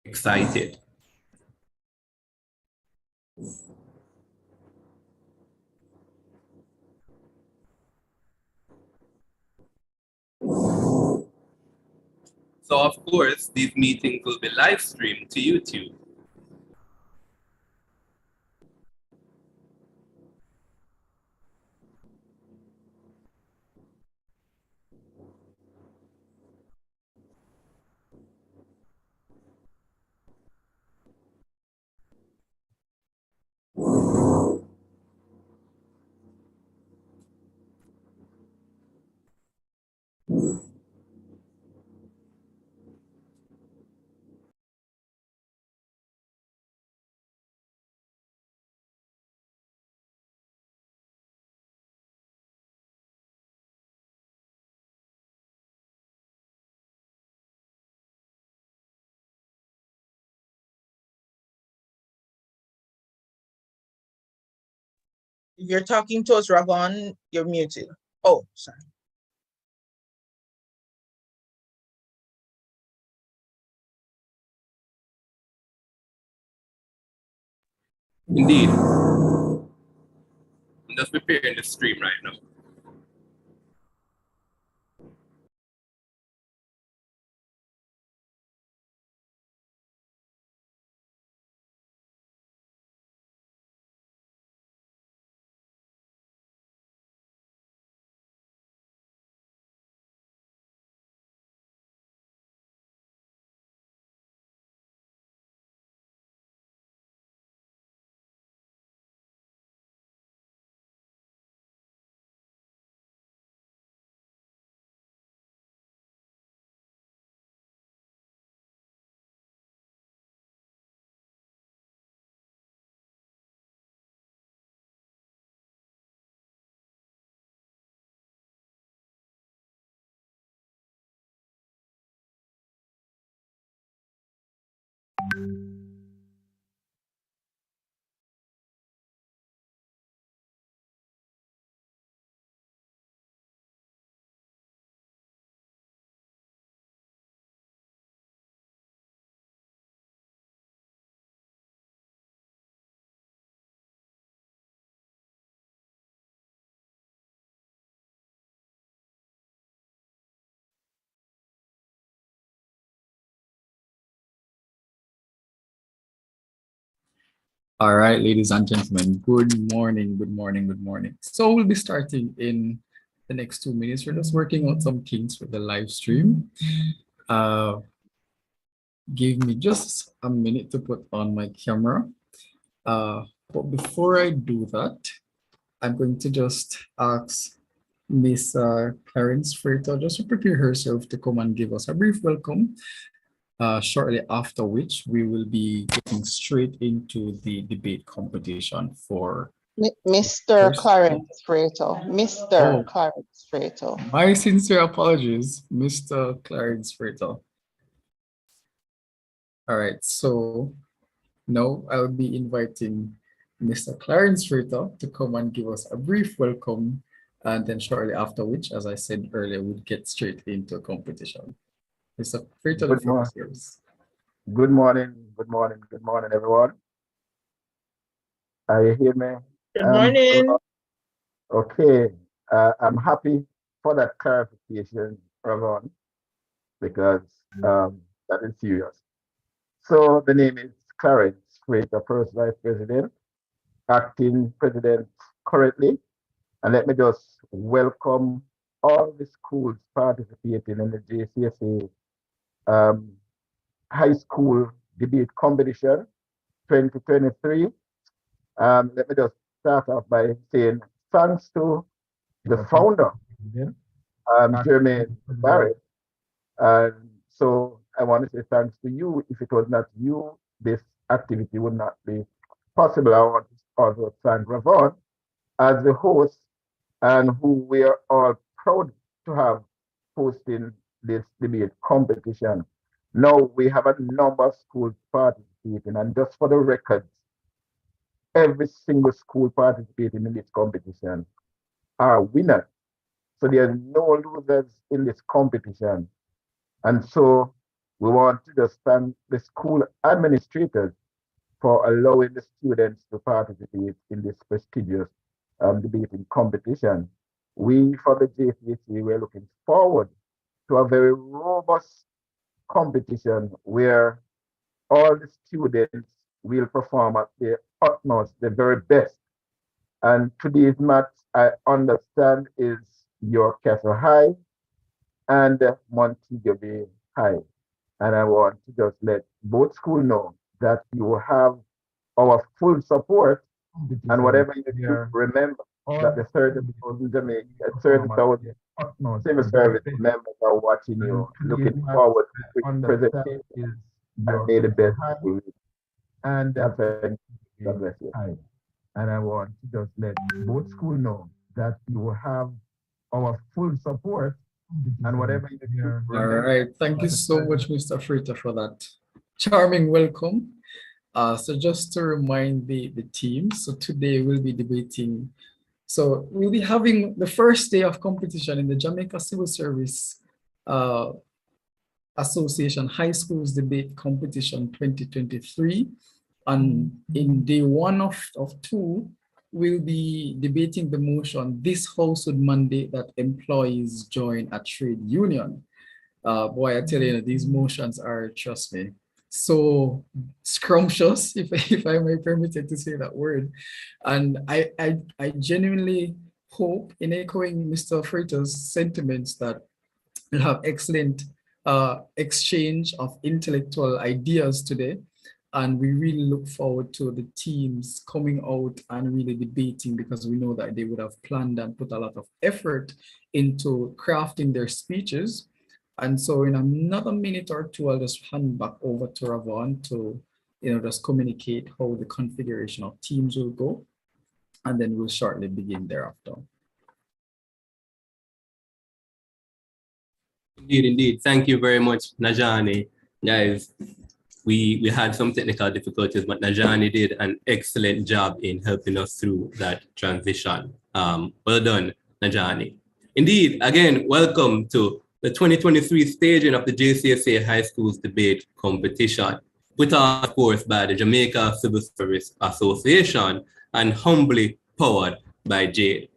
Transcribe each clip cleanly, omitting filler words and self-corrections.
excited. So of course, these meetings will be live streamed to YouTube. If you're talking to us, Ravon, you're muted. Oh, sorry. Indeed. I'm just preparing the stream right now. All right, ladies and gentlemen, good morning, good morning, good morning. So we'll be starting in the next 2 minutes. We're just working out some kinks with the live stream. Give me just a minute to put on my camera. But before I do that, I'm going to just ask Miss Clarence Freighter just to prepare herself to come and give us a brief welcome. Shortly after which we will be getting straight into the debate competition for Mr. Clarence Freighter. Mr. Oh. Clarence Freighter. My sincere apologies, Mr. Clarence Freighter. All right, so now I'll be inviting Mr. Clarence Freighter to come and give us a brief welcome, and then shortly after which, as I said earlier, we'll get straight into a competition. Mr. Freighter, the floor is yours. Good morning, good morning, good morning, everyone. Are you hear me? Good morning. Okay, I'm happy for that clarification, Ravon, because that is serious. So the name is Clarence Freighter, first vice president, acting president currently. And let me just welcome all the schools participating in the Jcsa high school debate competition 2023. Let me just start off by saying thanks to the founder, Jermaine Barrett. So I want to say thanks to you. If it was not you, this activity would not be possible. I want to also thank Ravon as the host, and who we are all proud to have hosting this debate competition. Now we have a number of schools participating, and just for the records, every single school participating in this competition are winners. So there are no losers in this competition. And so We want to just thank the school administrators for allowing the students to participate in this prestigious debating competition. We, from the JCSA, we're looking forward to a very robust competition where all the students will perform at their utmost, the very best. And today's match, I understand, is York Castle High and Montego Bay High. And I want to just let both schools know that you have our full support, and whatever you do, remember that the 30,000 Jamaica, 30,000 civil service members are watching you, looking forward to the presentation, and may the best school. And God bless you. And I want to just let both schools know that you have our full support, and whatever you do. All right. Thank you so much, Mr. Frita, for that charming welcome. So just to remind the team, so today we'll be debating. So we'll be having the first day of competition in the Jamaica Civil Service Association High Schools Debate Competition 2023. And in day one of two, we'll be debating the motion, this House would mandate that employees join a trade union. Boy, I tell you, these motions are, trust me, so scrumptious, if I may permit it to say that word. And I genuinely hope, in echoing Mr. Freitas' sentiments, that we'll have excellent exchange of intellectual ideas today. And we really look forward to the teams coming out and really debating, because we know that they would have planned and put a lot of effort into crafting their speeches. And so in another minute or two, I'll just hand back over to Ravon to, just communicate how the configuration of teams will go. And then we'll shortly begin thereafter. Indeed. Thank you very much, Najani. Guys, we had some technical difficulties, but Najani did an excellent job in helping us through that transition. Well done, Najani. Indeed, again, welcome to the 2023 staging of the JCSA High Schools Debate Competition, put on, of course, by the Jamaica Civil Service Association and humbly powered by Jade.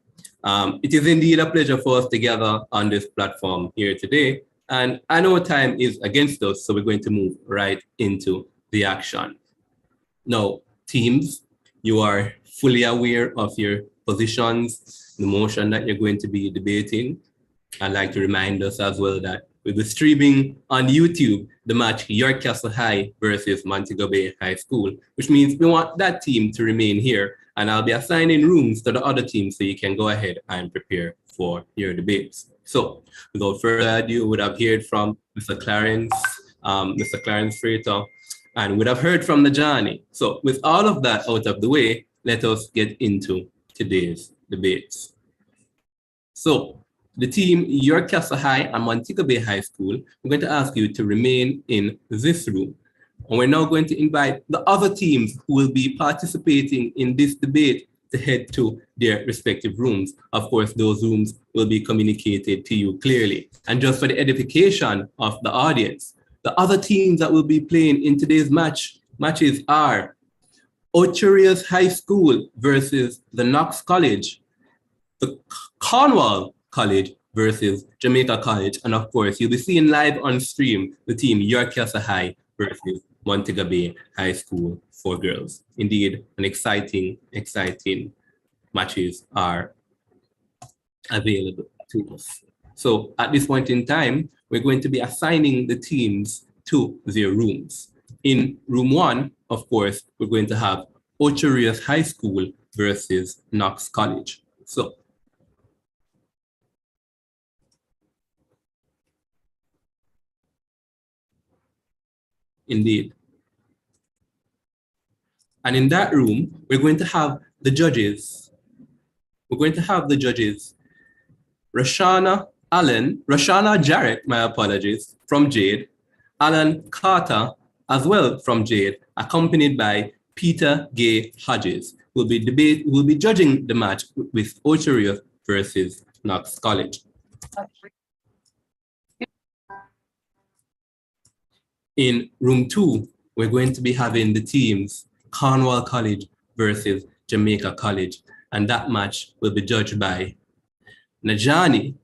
It is indeed a pleasure for us to gather on this platform here today. And I know time is against us, so we're going to move right into the action. Now, teams, you are fully aware of your positions, the motion that you're going to be debating. I'd like to remind us as well that we'll be streaming on YouTube the match York Castle High versus Montego Bay High School, which means we want that team to remain here, and I'll be assigning rooms to the other teams so you can go ahead and prepare for your debates. So without further ado, you would have heard from Mr. Clarence Freitas, and would have heard from Najani. So with all of that out of the way, let us get into today's debates. So the team York Castle High and Montego Bay High School, we're going to ask you to remain in this room. And we're now going to invite the other teams who will be participating in this debate to head to their respective rooms. Of course, those rooms will be communicated to you clearly. And just for the edification of the audience, the other teams that will be playing in today's matches are Ocherius High School versus the Knox College, the Cornwall College versus Jamaica College, and of course, you'll be seeing live on stream the team York Castle High versus Montego Bay High School for girls. Indeed, an exciting matches are available to us. So at this point in time, we're going to be assigning the teams to their rooms. In room 1, of course, we're going to have Ocherius High School versus Knox College. So indeed. And in that room, we're going to have the judges. We're going to have the judges, Rashana Jarrett, my apologies, from Jade, Alan Carter, as well from Jade, accompanied by Peter Gay Hodges, who will be judging the match with Ocherius versus Knox College. In room 2, we're going to be having the teams Cornwall College versus Jamaica College, and that match will be judged by Najani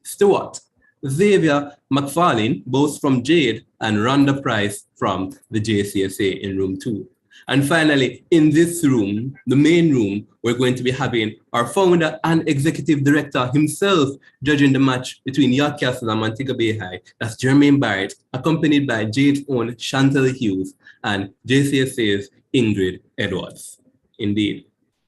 Stewart, Xavier McFarlane, both from Jade, and Rhonda Price from the Jcsa in room 2. And finally, in this room, the main room, we're going to be having our founder and executive director himself judging the match between Jcsa and Montego Bay High. That's Jermaine Barrett, accompanied by Jade's own Chantal Hughes and JCSA's Ingrid Edwards. Indeed.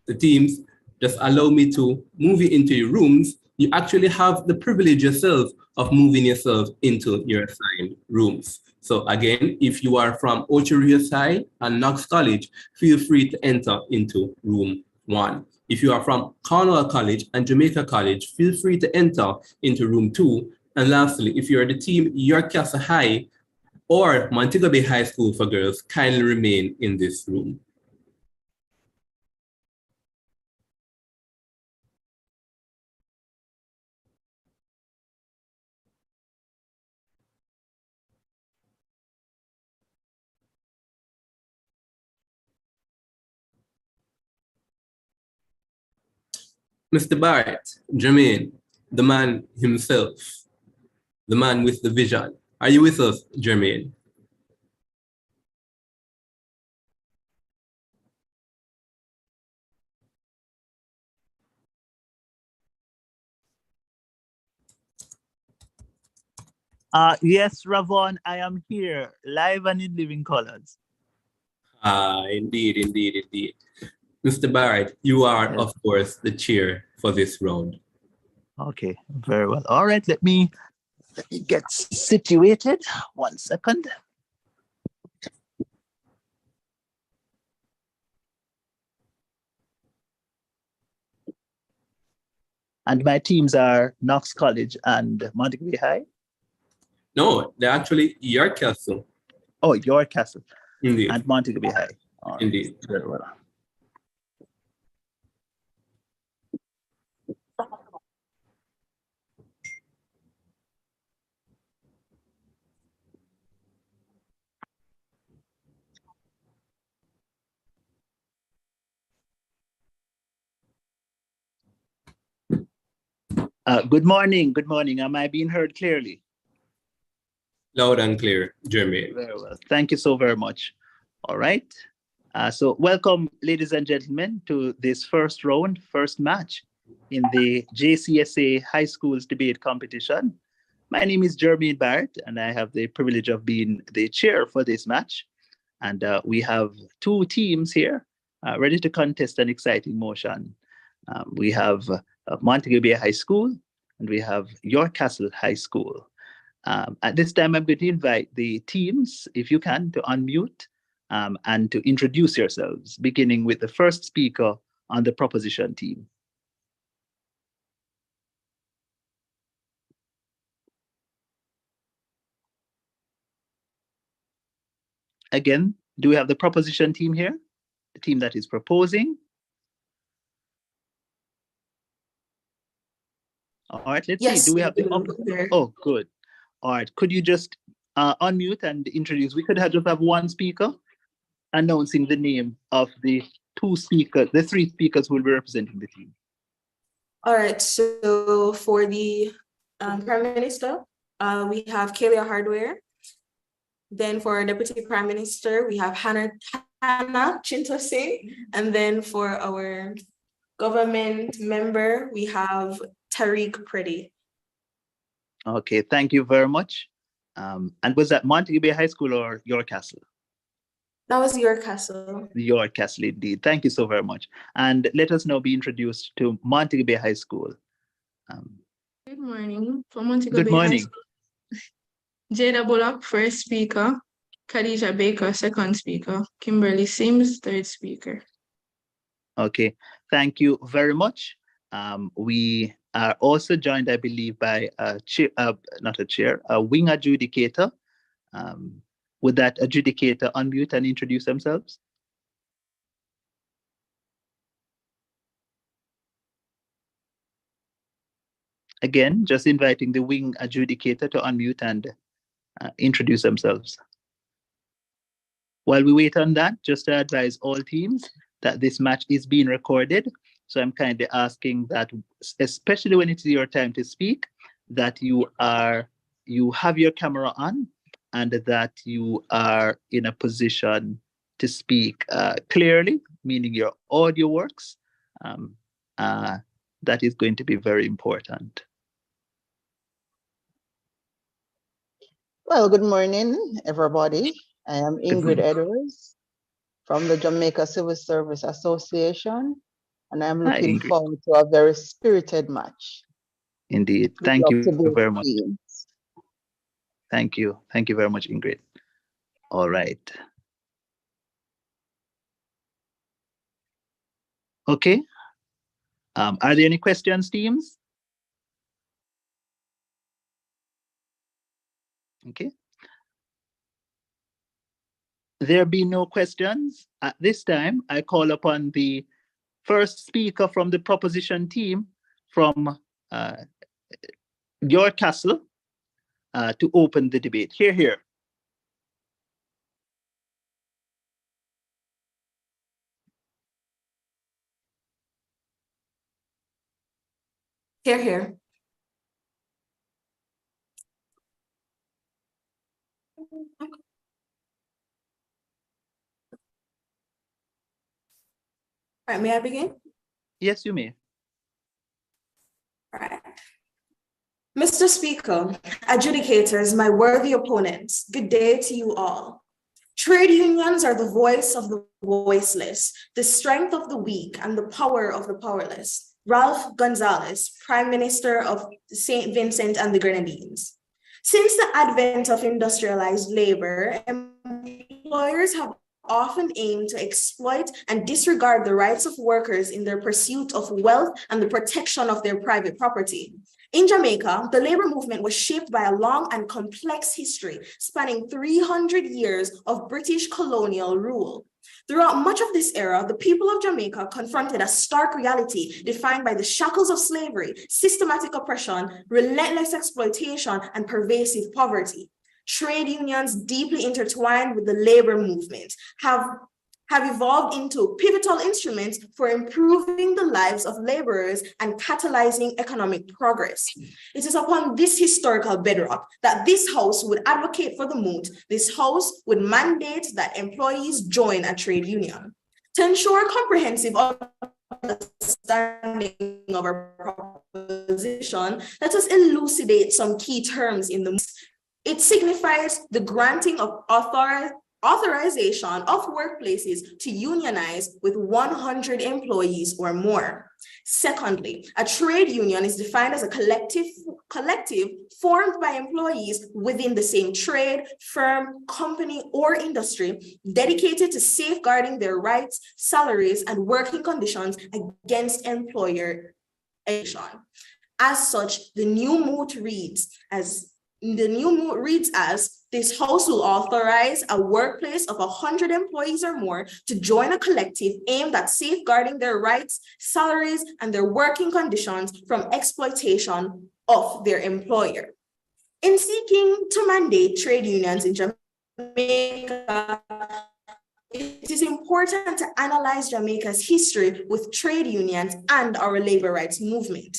The teams, just allow me to move you into your rooms. You actually have the privilege yourself of moving yourself into your assigned rooms. So again, if you are from Ocho Rios High and Knox College, feel free to enter into room 1. If you are from Cornwall College and Jamaica College, feel free to enter into room 2. And lastly, if you're the team Jcsa High or Montego Bay High School for Girls, kindly remain in this room. Mr. Barrett, Jermaine, the man himself, the man with the vision. Are you with us, Jermaine? Yes, Ravon, I am here, live and in living colors. Indeed, indeed, indeed. Mr. Barrett, you are, of course, the chair for this round. Okay, very well. All right, let me get situated. 1 second. And my teams are Knox College and Montego Bay High. No, they're actually Jcsa. Oh, Jcsa. Indeed. And Montego Bay High. All right, indeed. very well. Good morning. Good morning. Am I being heard clearly? Loud and clear, Jermaine. Very well. Thank you so very much. All right. So welcome, ladies and gentlemen, to this first round, first match in the JCSA High Schools Debate Competition. My name is Jermaine Barrett, and I have the privilege of being the chair for this match. And we have 2 teams here ready to contest an exciting motion. We have Montego Bay High School, and we have Jcsa High School. At this time, I'm going to invite the teams, if you can, to unmute and to introduce yourselves, beginning with the first speaker on the proposition team. Again, do we have the proposition team here? The team that is proposing? All right, let's see. Do we have the Oh, good. All right, could you just unmute and introduce? We could just have one speaker announcing the name of the 2 speakers, the 3 speakers who will be representing the team. All right, so for the Prime Minister, we have Kalia Hardware. Then for Deputy Prime Minister, we have Hannah Chintose. And then for our government member, we have Tariq Preddy. Okay, thank you very much. And was that Montego Bay High School or Jcsa? That was Jcsa. Jcsa, indeed. Thank you so very much. And let us now be introduced to Montego Bay High School. Good morning. For Montego Good Bay morning. High School, Jada Bullock, first speaker. Khadija Baker, second speaker. Kimberly Sims, third speaker. Okay, thank you very much. We are also joined, I believe, by a wing adjudicator. Would that adjudicator unmute and introduce themselves? Again, just inviting the wing adjudicator to unmute and introduce themselves. While we wait on that, just to advise all teams that this match is being recorded. So I'm kindly asking that, especially when it is your time to speak, that you have your camera on and that you are in a position to speak clearly, meaning your audio works. That is going to be very important. Well, good morning, everybody. I am Ingrid Edwards from the Jamaica Civil Service Association, and I'm looking forward to a very spirited match. Indeed. Thank you very much. Thank you. Thank you very much, Ingrid. All right. Okay. Are there any questions, teams? Okay. There be no questions. At this time, I call upon the first speaker from the proposition team from your castle to open the debate. Hear, hear. Hear, hear. All right, may I begin? Yes, you may. All right. Mr. Speaker, adjudicators, my worthy opponents, good day to you all. Trade unions are the voice of the voiceless, the strength of the weak, and the power of the powerless. Ralph Gonzalez, Prime Minister of St. Vincent and the Grenadines. Since the advent of industrialized labor, employers have often aimed to exploit and disregard the rights of workers in their pursuit of wealth and the protection of their private property. In Jamaica, the labor movement was shaped by a long and complex history spanning 300 years of British colonial rule. Throughout much of this era, the people of Jamaica confronted a stark reality defined by the shackles of slavery, systematic oppression, relentless exploitation, and pervasive poverty. Trade unions, deeply intertwined with the labor movement, have evolved into pivotal instruments for improving the lives of laborers and catalyzing economic progress. It is upon this historical bedrock that this House would advocate for the moot. This House would mandate that employees join a trade union. To ensure comprehensive understanding of our proposition, let us elucidate some key terms in the moot. It signifies the granting of authorization of workplaces to unionize with 100 employees or more. Secondly, a trade union is defined as a collective formed by employees within the same trade, firm, company, or industry dedicated to safeguarding their rights, salaries, and working conditions against employer action. As such, the new moot reads as this House will authorize a workplace of 100 employees or more to join a collective aimed at safeguarding their rights, salaries, and their working conditions from exploitation of their employer. In seeking to mandate trade unions in Jamaica, it is important to analyze Jamaica's history with trade unions and our labor rights movement.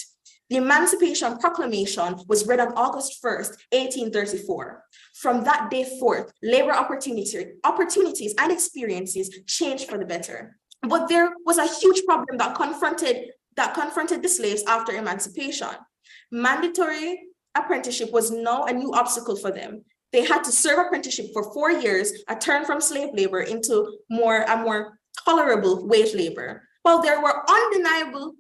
The Emancipation Proclamation was read on August 1st, 1834. From that day forth, labor opportunities and experiences changed for the better. But there was a huge problem that confronted the slaves after emancipation. Mandatory apprenticeship was now a new obstacle for them. They had to serve apprenticeship for 4 years, a turn from slave labor into a more tolerable wage labor. While there were undeniable,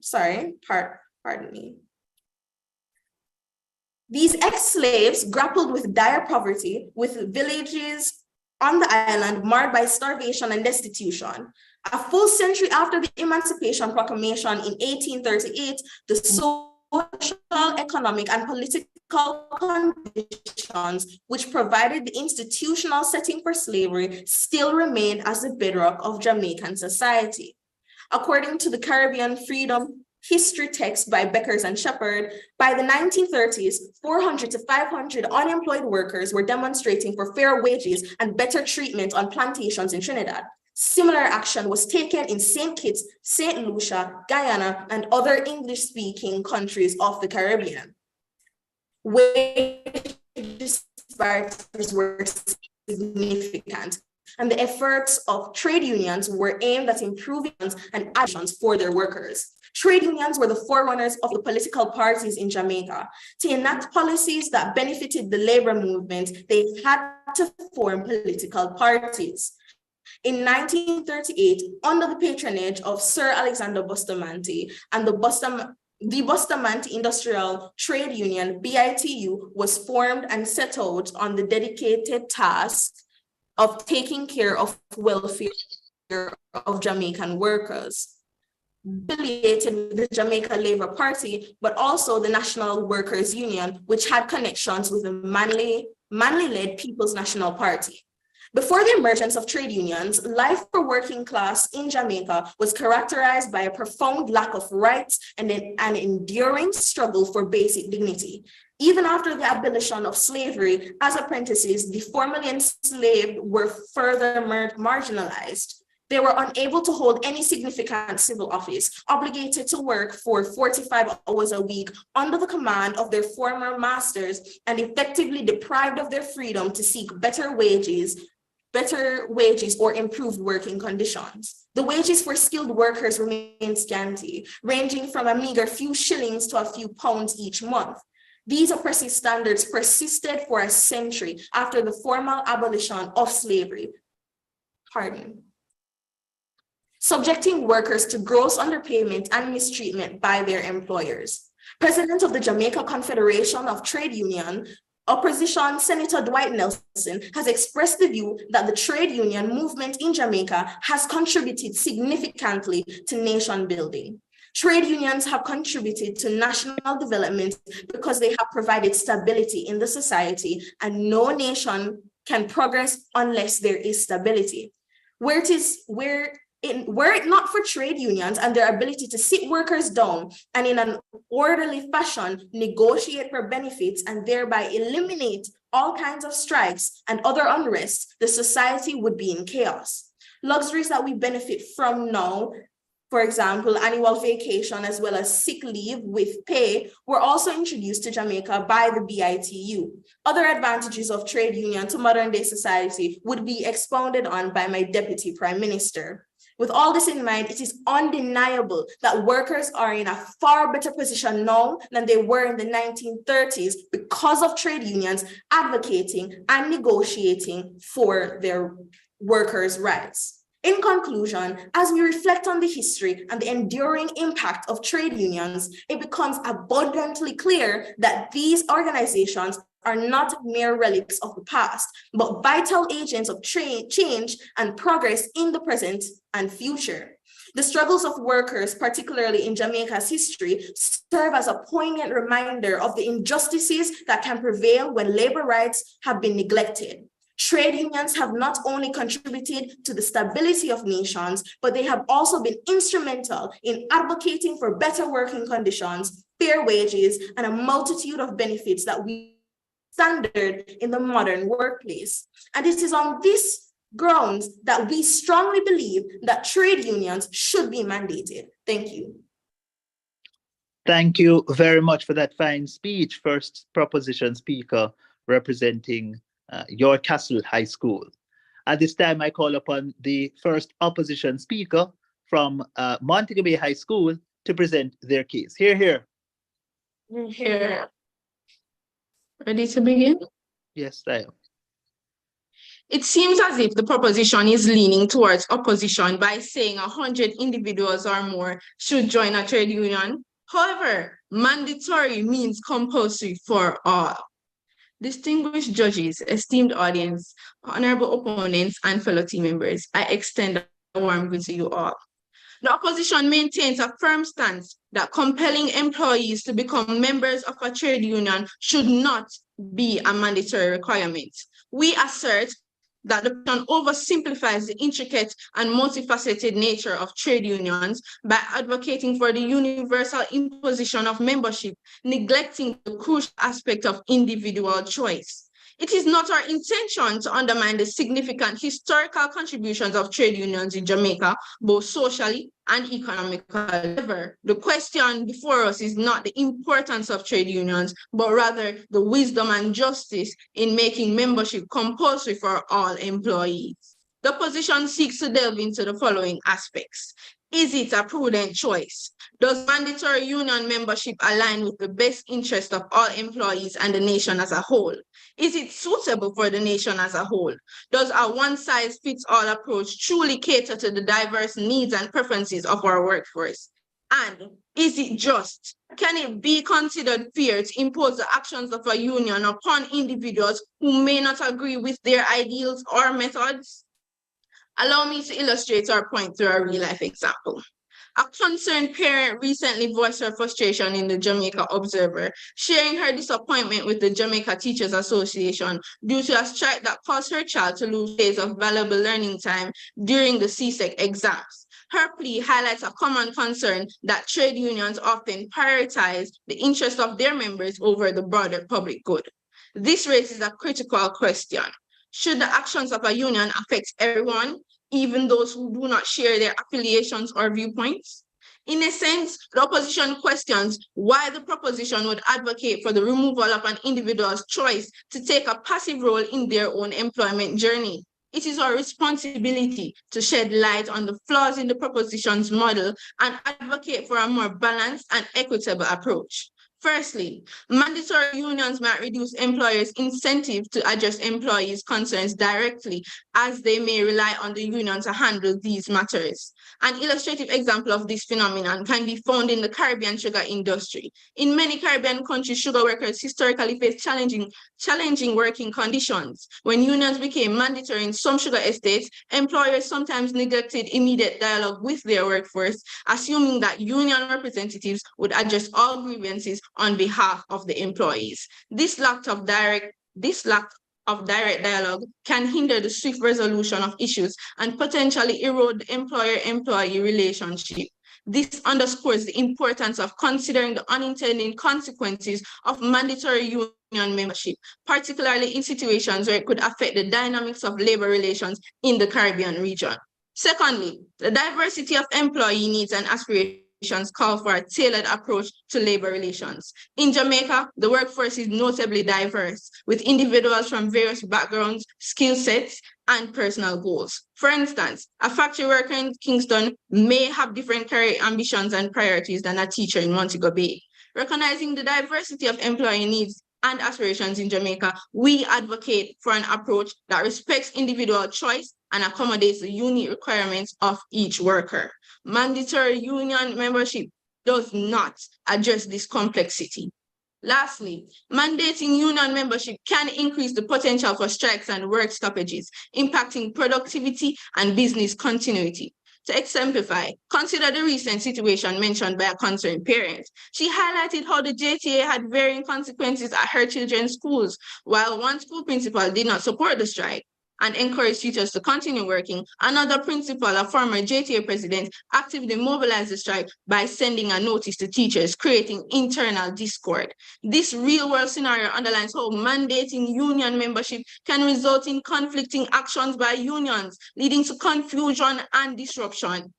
these ex-slaves grappled with dire poverty, with villages on the island marred by starvation and destitution. A full century after the Emancipation Proclamation in 1838, the social, economic, and political conditions which provided the institutional setting for slavery still remained as the bedrock of Jamaican society. According to the Caribbean Freedom history text by Beckers and Shepard, by the 1930s, 400 to 500 unemployed workers were demonstrating for fair wages and better treatment on plantations in Trinidad. Similar action was taken in St. Kitts, St. Lucia, Guyana, and other English-speaking countries of the Caribbean. Wage disparities were significant, and the efforts of trade unions were aimed at improving and actions for their workers. Trade unions were the forerunners of the political parties in Jamaica. To enact policies that benefited the labor movement, they had to form political parties. In 1938, under the patronage of Sir Alexander Bustamante and the Bustamante Industrial Trade Union, BITU, was formed and set out on the dedicated task of taking care of welfare of Jamaican workers. Affiliated with the Jamaica Labour Party, but also the National Workers Union, which had connections with the Manly-led People's National Party. Before the emergence of trade unions, life for working class in Jamaica was characterized by a profound lack of rights and an enduring struggle for basic dignity. Even after the abolition of slavery, as apprentices, the formerly enslaved were further marginalized. They were unable to hold any significant civil office, obligated to work for 45 hours a week under the command of their former masters, and effectively deprived of their freedom to seek better wages or improved working conditions. The wages for skilled workers remained scanty, ranging from a meager few shillings to a few pounds each month. These oppressive standards persisted for a century after the formal abolition of slavery. Subjecting workers to gross underpayment and mistreatment by their employers. President of the Jamaica Confederation of Trade Union, Opposition Senator Dwight Nelson, has expressed the view that the trade union movement in Jamaica has contributed significantly to nation building. Trade unions have contributed to national development because they have provided stability in the society, and no nation can progress unless there is stability. Were it not for trade unions and their ability to sit workers down and in an orderly fashion negotiate for benefits and thereby eliminate all kinds of strikes and other unrest, the society would be in chaos. Luxuries that we benefit from now, for example, annual vacation as well as sick leave with pay, were also introduced to Jamaica by the BITU. Other advantages of trade union to modern day society would be expounded on by my Deputy Prime Minister. With all this in mind, it is undeniable that workers are in a far better position now than they were in the 1930s because of trade unions advocating and negotiating for their workers' rights. In conclusion, as we reflect on the history and the enduring impact of trade unions, it becomes abundantly clear that these organizations are not mere relics of the past, but vital agents of change and progress in the present and future. The struggles of workers, particularly in Jamaica's history, serve as a poignant reminder of the injustices that can prevail when labor rights have been neglected. Trade unions have not only contributed to the stability of nations, but they have also been instrumental in advocating for better working conditions, fair wages, and a multitude of benefits that we standard in the modern workplace. And it is on this grounds that we strongly believe that trade unions should be mandated. Thank you. Thank you very much for that fine speech, first proposition speaker representing your Castle High School. At this time, I call upon the first opposition speaker from Montego Bay High School to present their case. Hear, hear. Here. Ready to begin? Yes, I am. It seems as if the proposition is leaning towards opposition by saying 100 individuals or more should join a trade union. However, mandatory means compulsory for all. Distinguished judges, esteemed audience, honorable opponents, and fellow team members, I extend a warm greeting to you all. The opposition maintains a firm stance that compelling employees to become members of a trade union should not be a mandatory requirement. We assert that the petition oversimplifies the intricate and multifaceted nature of trade unions by advocating for the universal imposition of membership, neglecting the crucial aspect of individual choice. It is not our intention to undermine the significant historical contributions of trade unions in Jamaica, both socially and economically. However, the question before us is not the importance of trade unions, but rather the wisdom and justice in making membership compulsory for all employees. The position seeks to delve into the following aspects. Is it a prudent choice? Does mandatory union membership align with the best interest of all employees and the nation as a whole? Is it suitable for the nation as a whole? Does a one-size-fits-all approach truly cater to the diverse needs and preferences of our workforce? And is it just? Can it be considered fair to impose the actions of a union upon individuals who may not agree with their ideals or methods? Allow me to illustrate our point through a real-life example. A concerned parent recently voiced her frustration in the Jamaica Observer, sharing her disappointment with the Jamaica Teachers Association due to a strike that caused her child to lose days of valuable learning time during the Jcsa exams. Her plea highlights a common concern that trade unions often prioritize the interests of their members over the broader public good. This raises a critical question. Should the actions of a union affect everyone, even those who do not share their affiliations or viewpoints? In a sense, the opposition questions why the proposition would advocate for the removal of an individual's choice to take a passive role in their own employment journey. It is our responsibility to shed light on the flaws in the proposition's model and advocate for a more balanced and equitable approach. Firstly, mandatory unions might reduce employers' incentive to address employees' concerns directly, as they may rely on the union to handle these matters. An illustrative example of this phenomenon can be found in the Caribbean sugar industry. In many Caribbean countries, sugar workers historically faced challenging working conditions. When unions became mandatory in some sugar estates, employers sometimes neglected immediate dialogue with their workforce, assuming that union representatives would address all grievances on behalf of the employees. This lack of direct dialogue can hinder the swift resolution of issues and potentially erode the employer-employee relationship. This underscores the importance of considering the unintended consequences of mandatory union membership, particularly in situations where it could affect the dynamics of labor relations in the Caribbean region. Secondly, the diversity of employee needs and aspirations call for a tailored approach to labor relations. In Jamaica, the workforce is notably diverse, with individuals from various backgrounds, skill sets, and personal goals. For instance, a factory worker in Kingston may have different career ambitions and priorities than a teacher in Montego Bay. Recognizing the diversity of employee needs and aspirations in Jamaica, we advocate for an approach that respects individual choice and accommodates the unique requirements of each worker. Mandatory union membership does not address this complexity. Lastly, mandating union membership can increase the potential for strikes and work stoppages, impacting productivity and business continuity. To exemplify, consider the recent situation mentioned by a concerned parent. She highlighted how the JTA had varying consequences at her children's schools. While one school principal did not support the strike and encourage teachers to continue working, another principal, a former JTA president, actively mobilized the strike by sending a notice to teachers, creating internal discord. This real-world scenario underlines how mandating union membership can result in conflicting actions by unions, leading to confusion and disruption.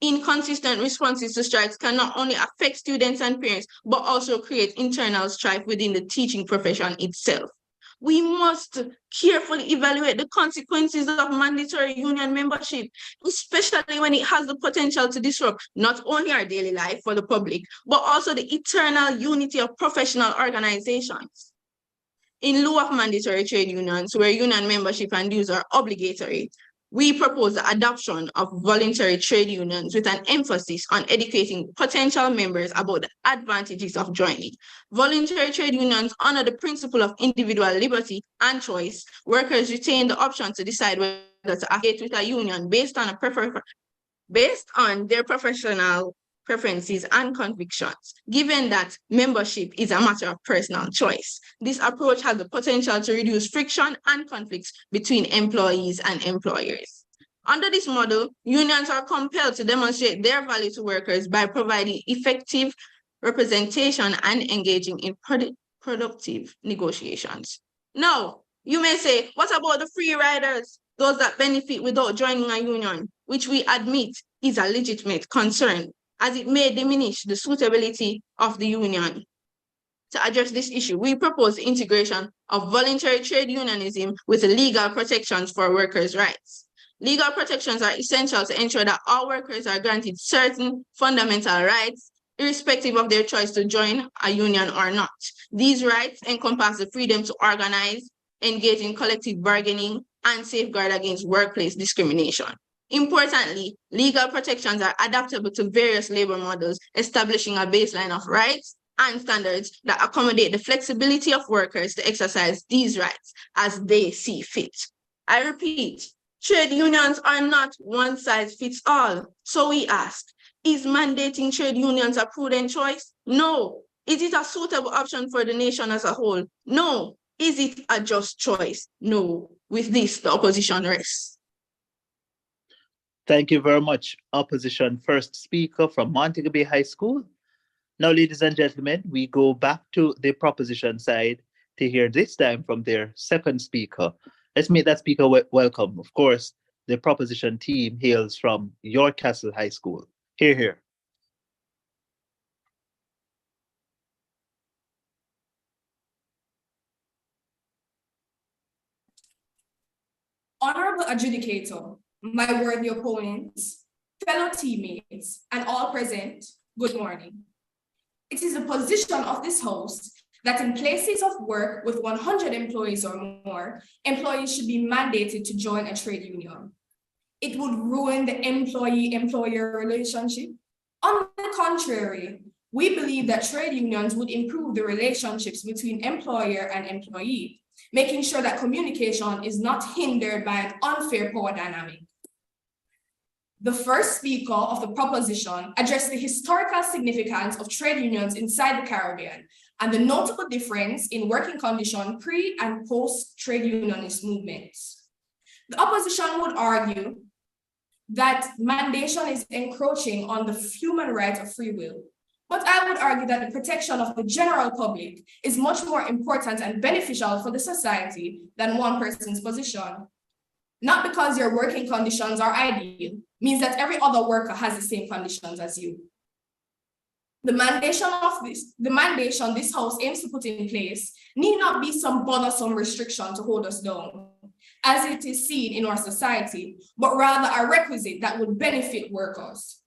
Inconsistent responses to strikes can not only affect students and parents, but also create internal strife within the teaching profession itself. We must carefully evaluate the consequences of mandatory union membership, especially when it has the potential to disrupt not only our daily life for the public, but also the eternal unity of professional organizations. In lieu of mandatory trade unions, where union membership and dues are obligatory, we propose the adoption of voluntary trade unions with an emphasis on educating potential members about the advantages of joining. Voluntary trade unions honor the principle of individual liberty and choice. Workers retain the option to decide whether to affiliate with a union based on their professional preferences, and convictions, given that membership is a matter of personal choice. This approach has the potential to reduce friction and conflicts between employees and employers. Under this model, unions are compelled to demonstrate their value to workers by providing effective representation and engaging in productive negotiations. Now, you may say, what about the free riders, those that benefit without joining a union, which we admit is a legitimate concern, as it may diminish the suitability of the union. To address this issue, we propose the integration of voluntary trade unionism with legal protections for workers' rights. Legal protections are essential to ensure that all workers are granted certain fundamental rights, irrespective of their choice to join a union or not. These rights encompass the freedom to organize, engage in collective bargaining, and safeguard against workplace discrimination. Importantly, legal protections are adaptable to various labor models, establishing a baseline of rights and standards that accommodate the flexibility of workers to exercise these rights as they see fit. I repeat, trade unions are not one size fits all. So we ask, is mandating trade unions a prudent choice? No. Is it a suitable option for the nation as a whole? No. Is it a just choice? No. With this, the opposition rests. Thank you very much, opposition first speaker from Montego Bay High School. Now, ladies and gentlemen, we go back to the proposition side to hear this time from their second speaker. Let's make that speaker welcome. Of course, the proposition team hails from York Castle High School. Hear, hear. Honorable adjudicator, my worthy opponents, fellow teammates, and all present, good morning. It is the position of this House that in places of work with 100 employees or more, employees should be mandated to join a trade union. It would ruin the employee-employer relationship. On the contrary, we believe that trade unions would improve the relationships between employer and employee, making sure that communication is not hindered by an unfair power dynamic. The first speaker of the proposition addressed the historical significance of trade unions inside the Caribbean and the notable difference in working conditions pre- and post-trade unionist movements. The opposition would argue that mandation is encroaching on the human right of free will. But I would argue that the protection of the general public is much more important and beneficial for the society than one person's position. Not because your working conditions are ideal, means that every other worker has the same conditions as you. The mandation this House aims to put in place need not be some bothersome restriction to hold us down, as it is seen in our society, but rather a requisite that would benefit workers.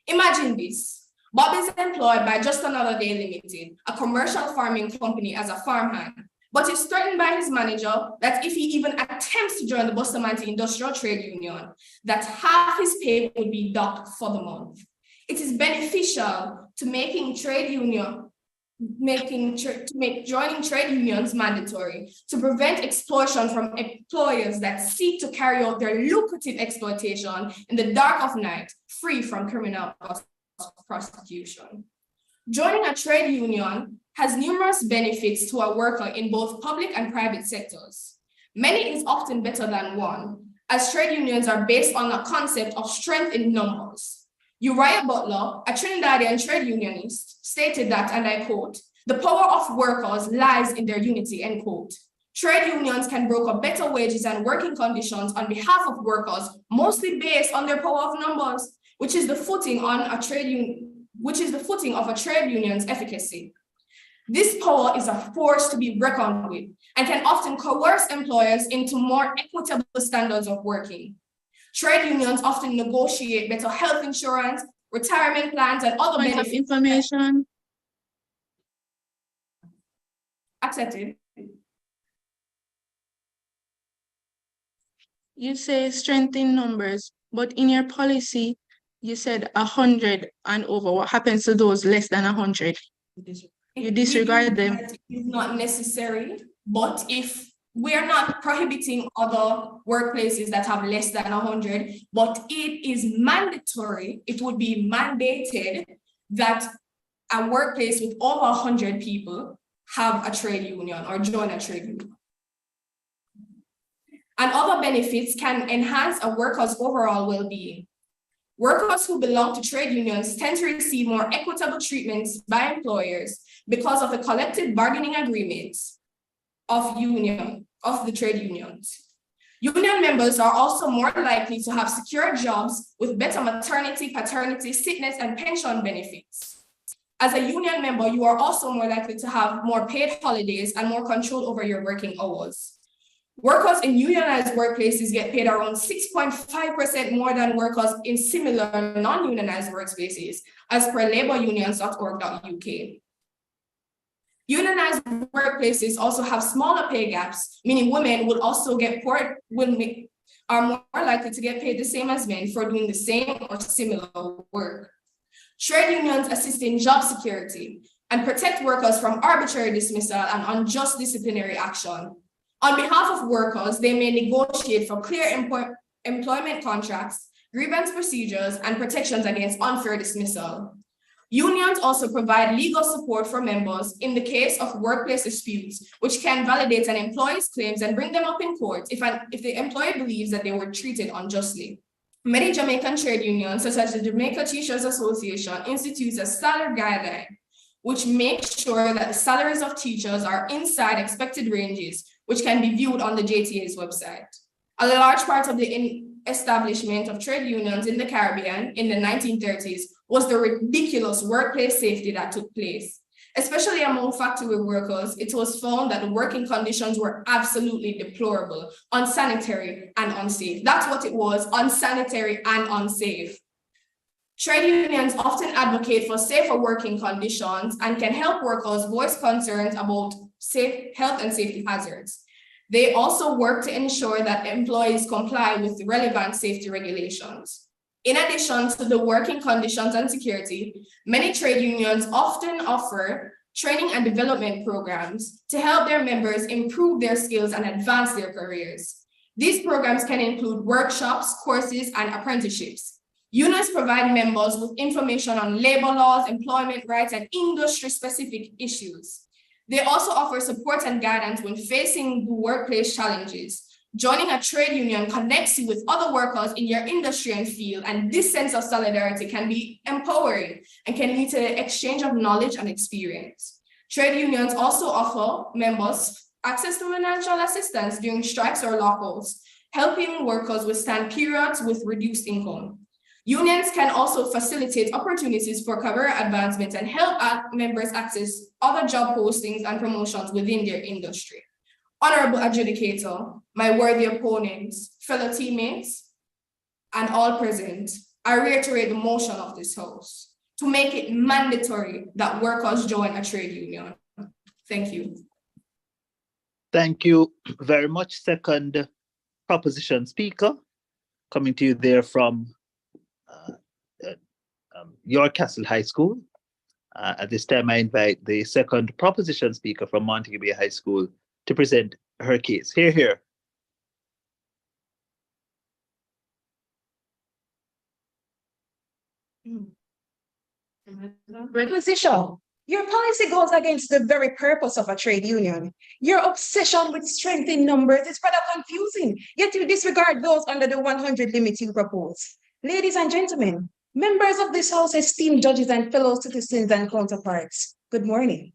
Imagine this. Bob is employed by Just Another Day Limited, a commercial farming company as a farmhand, but is threatened by his manager that if he even attempts to join the Bustamante Industrial Trade Union, that half his pay would be docked for the month. It is beneficial to make joining trade unions mandatory to prevent exploitation from employers that seek to carry out their lucrative exploitation in the dark of night, free from criminal prosecution. Joining a trade union has numerous benefits to a worker in both public and private sectors. Many is often better than one, as trade unions are based on a concept of strength in numbers. Uriah Butler, a Trinidadian trade unionist, stated that, and I quote, "The power of workers lies in their unity," end quote. Trade unions can broker better wages and working conditions on behalf of workers, mostly based on their power of numbers, which is the footing of a trade union's efficacy. This power is a force to be reckoned with and can often coerce employers into more equitable standards of working. Trade unions often negotiate better health insurance, retirement plans, and other benefits. Information. Accepted. You say strength in numbers, but in your policy, you said 100 and over. What happens to those less than 100? You disregard them. It is not necessary, but if we are not prohibiting other workplaces that have less than 100, but it is mandatory, it would be mandated that a workplace with over 100 people have a trade union or join a trade union. And other benefits can enhance a worker's overall well-being. Workers who belong to trade unions tend to receive more equitable treatments by employers because of the collective bargaining agreements of the trade unions. Union members are also more likely to have secure jobs with better maternity, paternity, sickness, and pension benefits. As a union member, you are also more likely to have more paid holidays and more control over your working hours. Workers in unionized workplaces get paid around 6.5% more than workers in similar non-unionized workspaces, as per laborunions.org.uk. Unionized workplaces also have smaller pay gaps, meaning women would also are more likely to get paid the same as men for doing the same or similar work. Trade unions assist in job security and protect workers from arbitrary dismissal and unjust disciplinary action. On behalf of workers, they may negotiate for clear employment contracts, grievance procedures, and protections against unfair dismissal. Unions also provide legal support for members in the case of workplace disputes, which can validate an employee's claims and bring them up in court if the employer believes that they were treated unjustly. Many Jamaican trade unions, such as the Jcsa Association, institutes a salary guideline, which makes sure that the salaries of teachers are inside expected ranges, which can be viewed on the JTA's website. A large part of the establishment of trade unions in the Caribbean in the 1930s was the ridiculous workplace safety that took place. Especially among factory workers, it was found that the working conditions were absolutely deplorable, unsanitary, and unsafe. That's what it was, unsanitary and unsafe. Trade unions often advocate for safer working conditions and can help workers voice concerns about health and safety hazards. They also work to ensure that employees comply with the relevant safety regulations. In addition to the working conditions and security, many trade unions often offer training and development programs to help their members improve their skills and advance their careers. These programs can include workshops, courses, and apprenticeships. Unions provide members with information on labor laws, employment rights, and industry-specific issues. They also offer support and guidance when facing workplace challenges. Joining a trade union connects you with other workers in your industry and field, and this sense of solidarity can be empowering and can lead to the exchange of knowledge and experience. Trade unions also offer members access to financial assistance during strikes or lockouts, helping workers withstand periods with reduced income. Unions can also facilitate opportunities for career advancement and help members access other job postings and promotions within their industry. Honorable adjudicator, my worthy opponents, fellow teammates, and all present, I reiterate the motion of this House to make it mandatory that workers join a trade union. Thank you. Thank you very much. Second proposition speaker, coming to you there from York Castle High School. At this time, I invite the second proposition speaker from Montego Bay High School to present her case. Hear, hear. Position. Your policy goes against the very purpose of a trade union. Your obsession with strength in numbers is rather confusing, yet you disregard those under the 100 limit you propose. Ladies and gentlemen, members of this House, esteemed judges and fellow citizens and counterparts, good morning.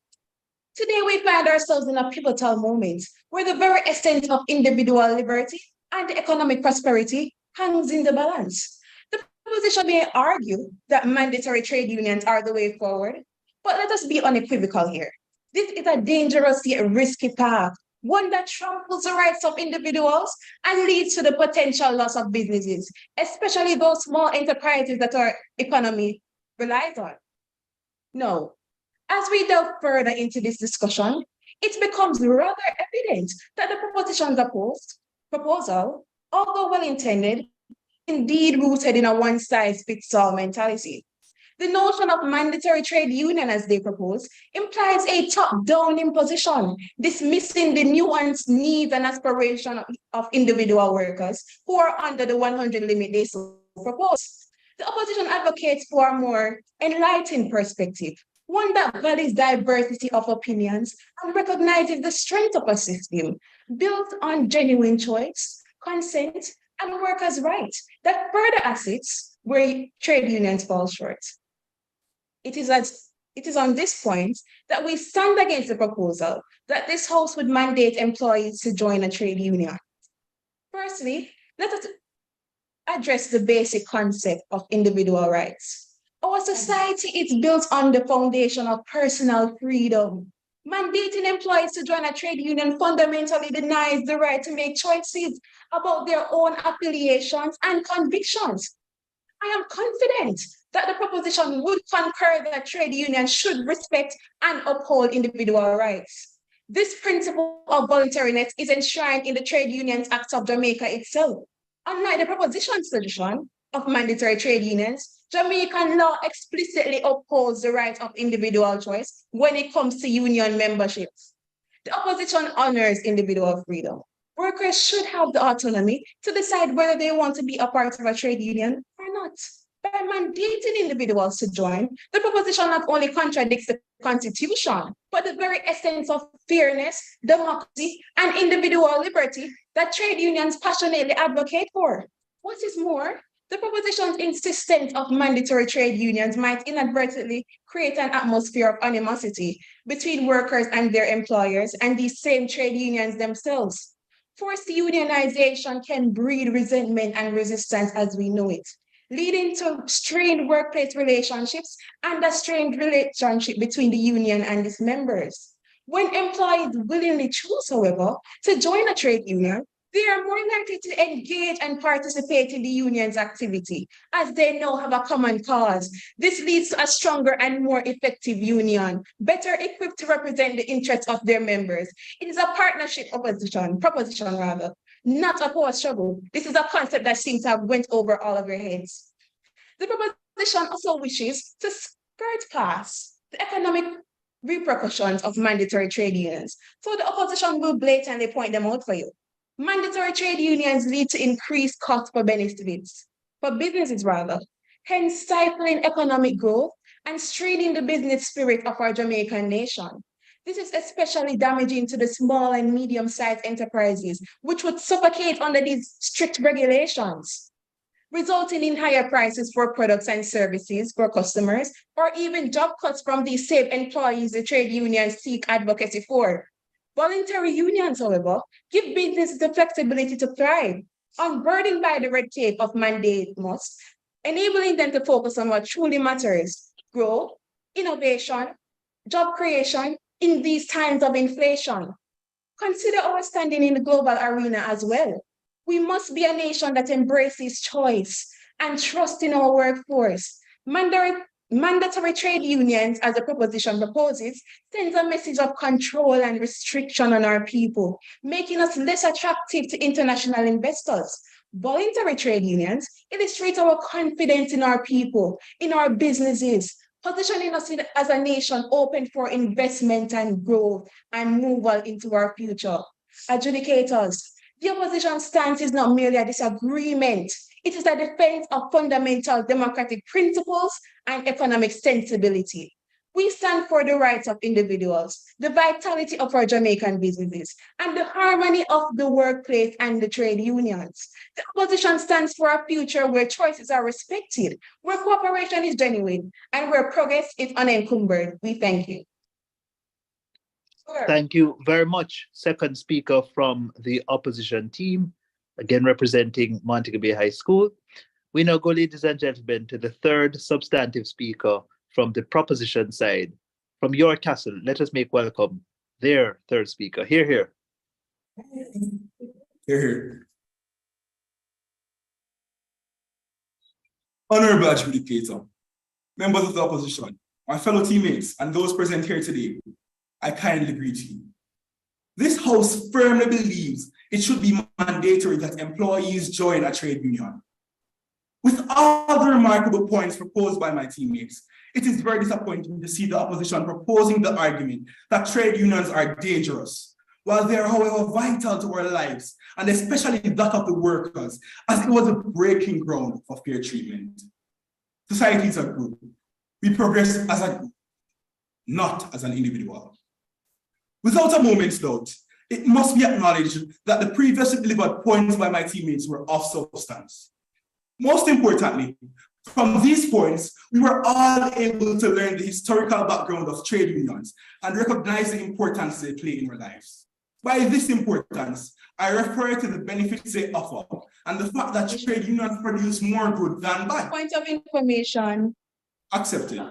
Today we find ourselves in a pivotal moment where the very essence of individual liberty and economic prosperity hangs in the balance. The opposition may argue that mandatory trade unions are the way forward, but let us be unequivocal here. This is a dangerous yet risky path, one that tramples the rights of individuals and leads to the potential loss of businesses, especially those small enterprises that our economy relies on. Now, as we delve further into this discussion, it becomes rather evident that the proposition's proposal, although well-intended, indeed rooted in a one-size-fits-all mentality. The notion of mandatory trade union, as they propose, implies a top-down imposition, dismissing the nuanced needs and aspirations of individual workers who are under the 100 limit they so propose. The opposition advocates for a more enlightened perspective, one that values diversity of opinions and recognizes the strength of a system built on genuine choice, consent, and workers' rights that further assists where trade unions fall short. It is on this point that we stand against the proposal that this House would mandate employees to join a trade union. Firstly, let us address the basic concept of individual rights. Our society is built on the foundation of personal freedom. Mandating employees to join a trade union fundamentally denies the right to make choices about their own affiliations and convictions. I am confident that the proposition would concur that trade unions should respect and uphold individual rights. This principle of voluntariness is enshrined in the Trade Unions Act of Jamaica itself. Unlike the proposition's solution of mandatory trade unions, Jamaican law explicitly upholds the right of individual choice when it comes to union membership. The opposition honors individual freedom. Workers should have the autonomy to decide whether they want to be a part of a trade union or not. By mandating individuals to join, the proposition not only contradicts the Constitution, but the very essence of fairness, democracy, and individual liberty that trade unions passionately advocate for. What is more, the proposition's insistence of mandatory trade unions might inadvertently create an atmosphere of animosity between workers and their employers and these same trade unions themselves. Forced unionization can breed resentment and resistance as we know it, leading to strained workplace relationships and a strained relationship between the union and its members. When employees willingly choose, however, to join a trade union, they are more likely to engage and participate in the union's activity, as they now have a common cause. This leads to a stronger and more effective union, better equipped to represent the interests of their members. It is a partnership proposition, not a power struggle. This is a concept that seems to have went over all of your heads. The proposition also wishes to skirt past the economic repercussions of mandatory trade unions, so the opposition will blatantly point them out for you. Mandatory trade unions lead to increased costs for businesses, hence stifling economic growth and straining the business spirit of our Jamaican nation. This is especially damaging to the small and medium-sized enterprises, which would suffocate under these strict regulations, resulting in higher prices for products and services for customers, or even job cuts from these same employees the trade unions seek advocacy for. Voluntary unions, however, give businesses the flexibility to thrive, unburdened by the red tape of mandate must, enabling them to focus on what truly matters: growth, innovation, job creation in these times of inflation. Consider our standing in the global arena as well. We must be a nation that embraces choice and trust in our workforce. Mandatory trade unions, as the proposition proposes, sends a message of control and restriction on our people, making us less attractive to international investors. Voluntary trade unions illustrate our confidence in our people, in our businesses, positioning us as a nation open for investment and growth and moval into our future. Adjudicators, the opposition stance is not merely a disagreement. It is a defense of fundamental democratic principles and economic sensibility. We stand for the rights of individuals, the vitality of our Jamaican businesses, and the harmony of the workplace and the trade unions. The opposition stands for a future where choices are respected, where cooperation is genuine, and where progress is unencumbered. We thank you. Thank you very much. Second speaker from the opposition team, again representing Montego Bay High School. We now go, ladies and gentlemen, to the third substantive speaker from the proposition side. From your castle, let us make welcome their third speaker. Hear, hear. Hear, hear. Honorable adjudicator, members of the opposition, my fellow teammates, and those present here today, I kindly greet you. This House firmly believes it should be mandatory that employees join a trade union. With all the remarkable points proposed by my teammates, it is very disappointing to see the opposition proposing the argument that trade unions are dangerous, while they are, however, vital to our lives, and especially that of the workers, as it was a breaking ground for fair treatment. Society is a group. We progress as a group, not as an individual. Without a moment's doubt, it must be acknowledged that the previously delivered points by my teammates were of substance. Most importantly, from these points, we were all able to learn the historical background of trade unions and recognize the importance they play in our lives. By this importance, I refer to the benefits they offer and the fact that trade unions produce more good than bad. Point of information. Accepted.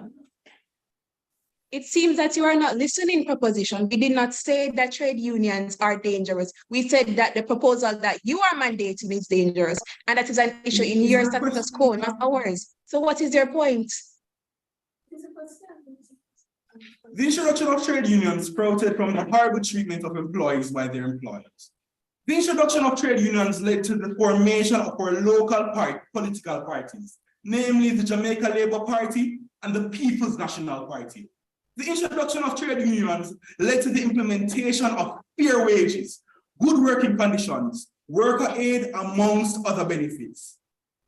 It seems that you are not listening, proposition. We did not say that trade unions are dangerous. We said that the proposal that you are mandating is dangerous, and that is an issue in your status quo, not ours. So what is your point? The introduction of trade unions sprouted from the horrible treatment of employees by their employers. The introduction of trade unions led to the formation of our local political parties, namely the Jamaica Labour Party and the People's National Party. The introduction of trade unions led to the implementation of fair wages, good working conditions, worker aid, amongst other benefits.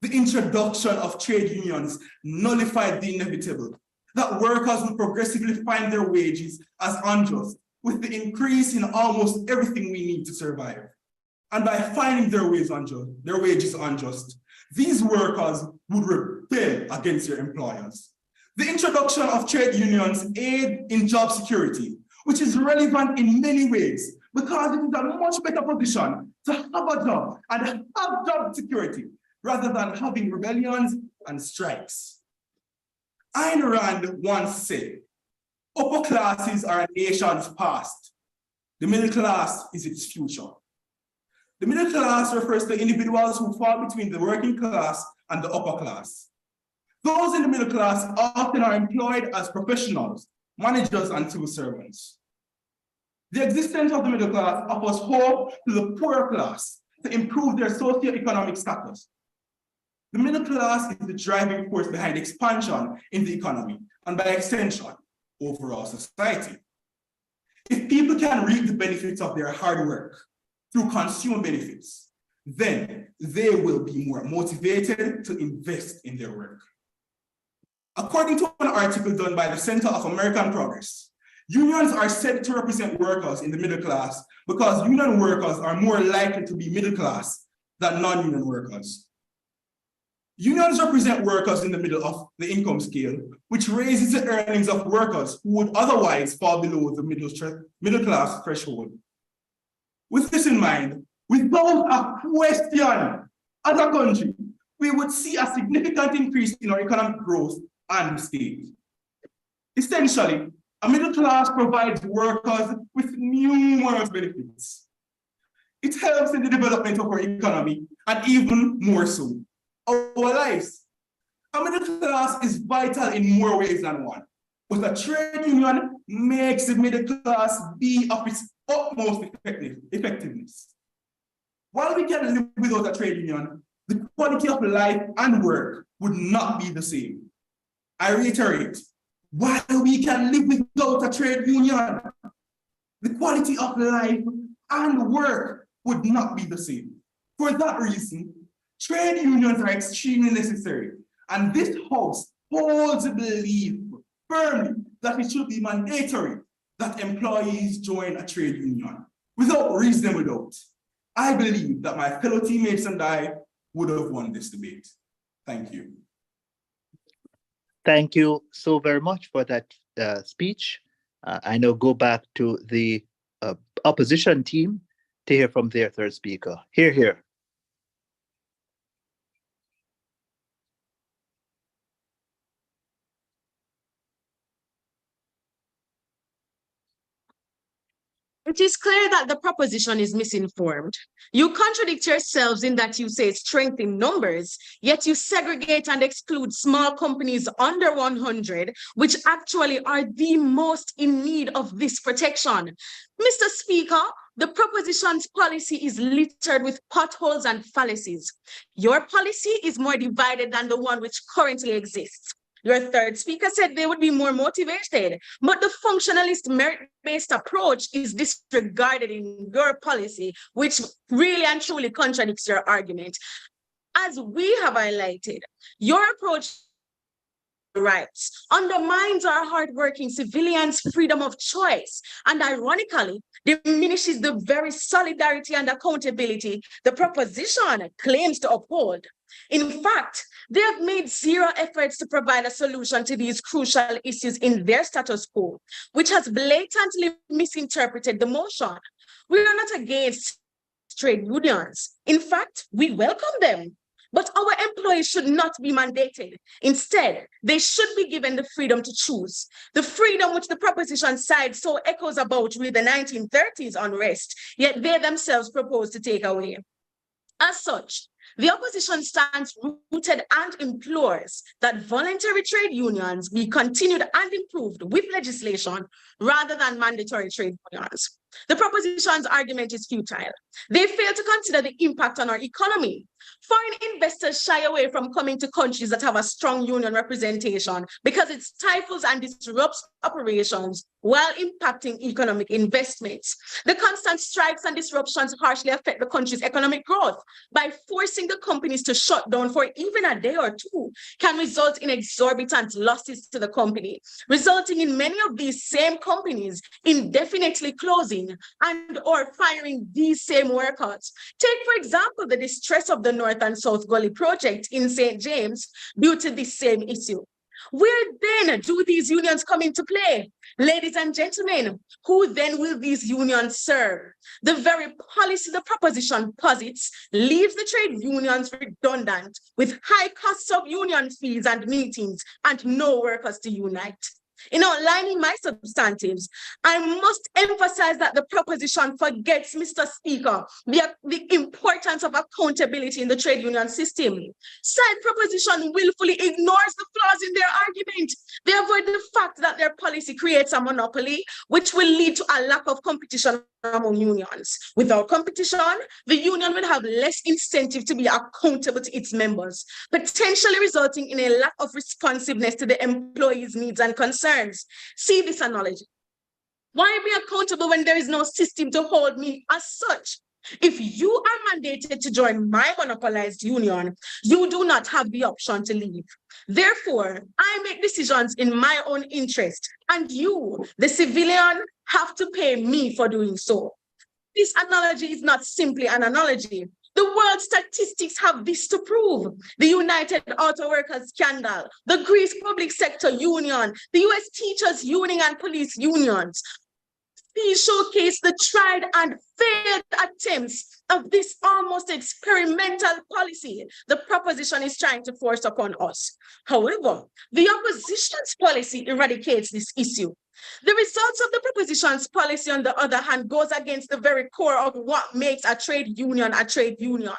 The introduction of trade unions nullified the inevitable, that workers would progressively find their wages as unjust, with the increase in almost everything we need to survive. And by finding their wages unjust, these workers would rebel against their employers. The introduction of trade unions aid in job security, which is relevant in many ways because it is a much better position to have a job and have job security rather than having rebellions and strikes. Ayn Rand once said, upper classes are a nation's past. The middle class is its future. The middle class refers to individuals who fall between the working class and the upper class. Those in the middle class often are employed as professionals, managers, and civil servants. The existence of the middle class offers hope to the poorer class to improve their socioeconomic status. The middle class is the driving force behind expansion in the economy and, by extension, overall society. If people can reap the benefits of their hard work through consumer benefits, then they will be more motivated to invest in their work. According to an article done by the Center of American Progress, unions are said to represent workers in the middle class because union workers are more likely to be middle class than non-union workers. Unions represent workers in the middle of the income scale, which raises the earnings of workers who would otherwise fall below the middle class threshold. With this in mind, without a question, as a country, we would see a significant increase in our economic growth and state. Essentially, a middle class provides workers with numerous benefits. It helps in the development of our economy, and even more so, our lives. A middle class is vital in more ways than one, but a trade union makes the middle class be of its utmost effectiveness. While we can live without a trade union, the quality of life and work would not be the same. I reiterate, while we can live without a trade union, the quality of life and work would not be the same. For that reason, trade unions are extremely necessary, and this House holds the belief firmly that it should be mandatory that employees join a trade union. Without reasonable doubt, I believe that my fellow teammates and I would have won this debate. Thank you. Thank you so very much for that speech. I now go back to the opposition team to hear from their third speaker. Hear, hear. It is clear that the proposition is misinformed. You contradict yourselves in that you say strength in numbers, yet you segregate and exclude small companies under 100, which actually are the most in need of this protection. Mr. Speaker, the proposition's policy is littered with potholes and fallacies. Your policy is more divided than the one which currently exists. Your third speaker said they would be more motivated, but the functionalist merit-based approach is disregarded in your policy, which really and truly contradicts your argument. As we have highlighted, your approach rights undermines our hardworking civilians' freedom of choice, and ironically, diminishes the very solidarity and accountability the proposition claims to uphold. In fact, they have made zero efforts to provide a solution to these crucial issues in their status quo, which has blatantly misinterpreted the motion. We are not against trade unions. In fact, we welcome them. But our employees should not be mandated. Instead, they should be given the freedom to choose. The freedom which the proposition side so echoes about with the 1930s unrest, yet they themselves propose to take away. As such, the opposition stands rooted and implores that voluntary trade unions be continued and improved with legislation rather than mandatory trade unions. The proposition's argument is futile. They fail to consider the impact on our economy. Foreign investors shy away from coming to countries that have a strong union representation because it stifles and disrupts operations while impacting economic investments. The constant strikes and disruptions harshly affect the country's economic growth. By forcing the companies to shut down for even a day or two can result in exorbitant losses to the company, resulting in many of these same companies indefinitely closing and or firing these same workers. Take, for example, the distress of the North and South Gully project in St. James due to this same issue. Where then do these unions come into play? Ladies and gentlemen, who then will these unions serve? The very policy the proposition posits leaves the trade unions redundant with high costs of union fees and meetings and no workers to unite. In outlining my substantives, I must emphasize that the proposition forgets, Mr. Speaker, the importance of accountability in the trade union system. Said proposition willfully ignores the flaws in their argument. They avoid the fact that their policy creates a monopoly, which will lead to a lack of competition among unions. Without competition, the union will have less incentive to be accountable to its members, potentially resulting in a lack of responsiveness to the employees' needs and concerns. See this analogy. Why be accountable when there is no system to hold me as such? If you are mandated to join my monopolized union, you do not have the option to leave. Therefore, I make decisions in my own interest, and you, the civilian, have to pay me for doing so. This analogy is not simply an analogy. The world statistics have this to prove. The United Auto Workers scandal, the Greece Public Sector Union, the US Teachers Union and Police Unions. These showcase the tried and failed attempts of this almost experimental policy the proposition is trying to force upon us. However, the opposition's policy eradicates this issue. The results of the proposition's policy, on the other hand, goes against the very core of what makes a trade union a trade union.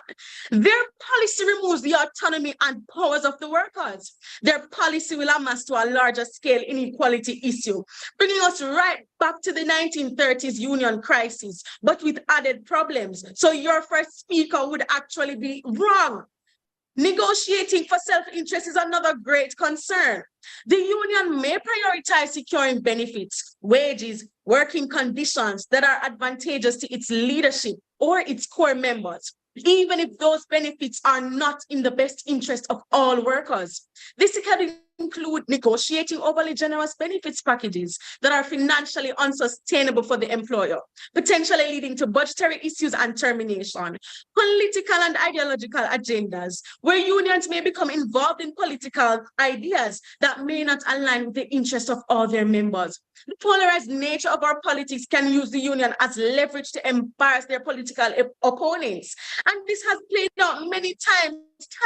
Their policy removes the autonomy and powers of the workers. Their policy will amass to a larger scale inequality issue, bringing us right back to the 1930s union crisis, but with added problems. So your first speaker would actually be wrong. Negotiating for self-interest is another great concern. The union may prioritize securing benefits, wages, working conditions that are advantageous to its leadership or its core members, even if those benefits are not in the best interest of all workers. This can include negotiating overly generous benefits packages that are financially unsustainable for the employer, potentially leading to budgetary issues and termination. Political and ideological agendas, where unions may become involved in political ideas that may not align with the interests of all their members. The polarized nature of our politics can use the union as leverage to embarrass their political opponents. And this has played out many times,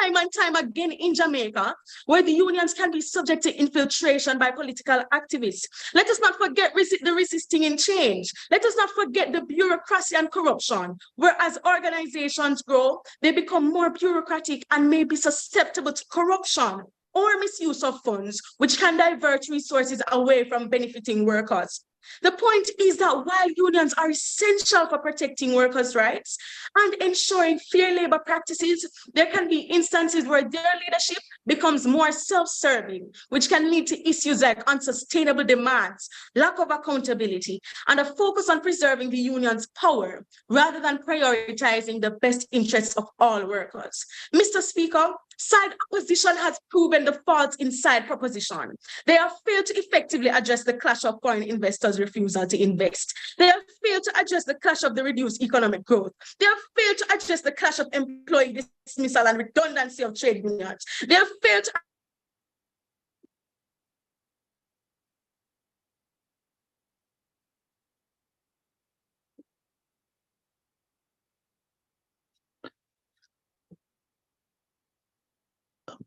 time and time again in Jamaica, where the unions can be subject to infiltration by political activists. Let us not forget the resisting in change. Let us not forget the bureaucracy and corruption, where as organizations grow, they become more bureaucratic and may be susceptible to corruption or misuse of funds, which can divert resources away from benefiting workers. The point is that while unions are essential for protecting workers' rights and ensuring fair labor practices, there can be instances where their leadership becomes more self-serving, which can lead to issues like unsustainable demands, lack of accountability, and a focus on preserving the union's power rather than prioritizing the best interests of all workers. Mr. Speaker, side opposition has proven the faults in side proposition. They have failed to effectively address the clash of foreign investors' refusal to invest. They have failed to address the clash of the reduced economic growth. They have failed to address the clash of employee dismissal and redundancy of trade unions. They have failed to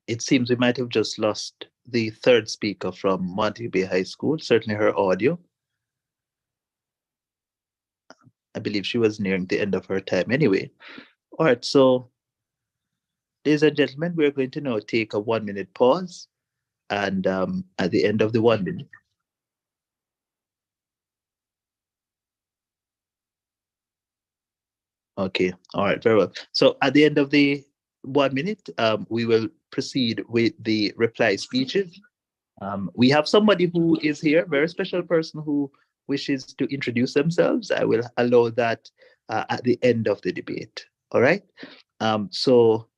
It seems we might have just lost the third speaker from Montego Bay High School, certainly her audio. I believe she was nearing the end of her time anyway. All right, so ladies and gentlemen, we're going to now take a 1-minute pause. And at the end of the 1 minute. Okay, all right, very well. So at the end of the 1 minute, we will proceed with the reply speeches. We have somebody who is here, very special person who wishes to introduce themselves. I will allow that at the end of the debate. All right. So,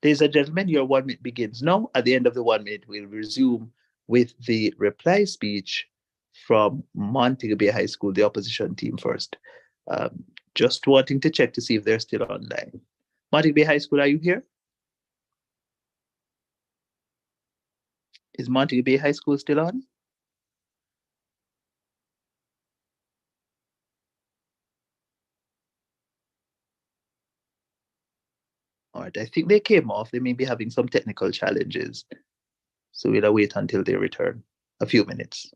ladies and gentlemen, your 1 minute begins now. At the end of the 1 minute, we'll resume with the reply speech from Montego Bay High School, the opposition team first. Just wanting to check to see if they're still online. Montego Bay High School, are you here? Is Montego Bay High School still on? All right, I think they came off. They may be having some technical challenges. So we'll wait until they return. A few minutes.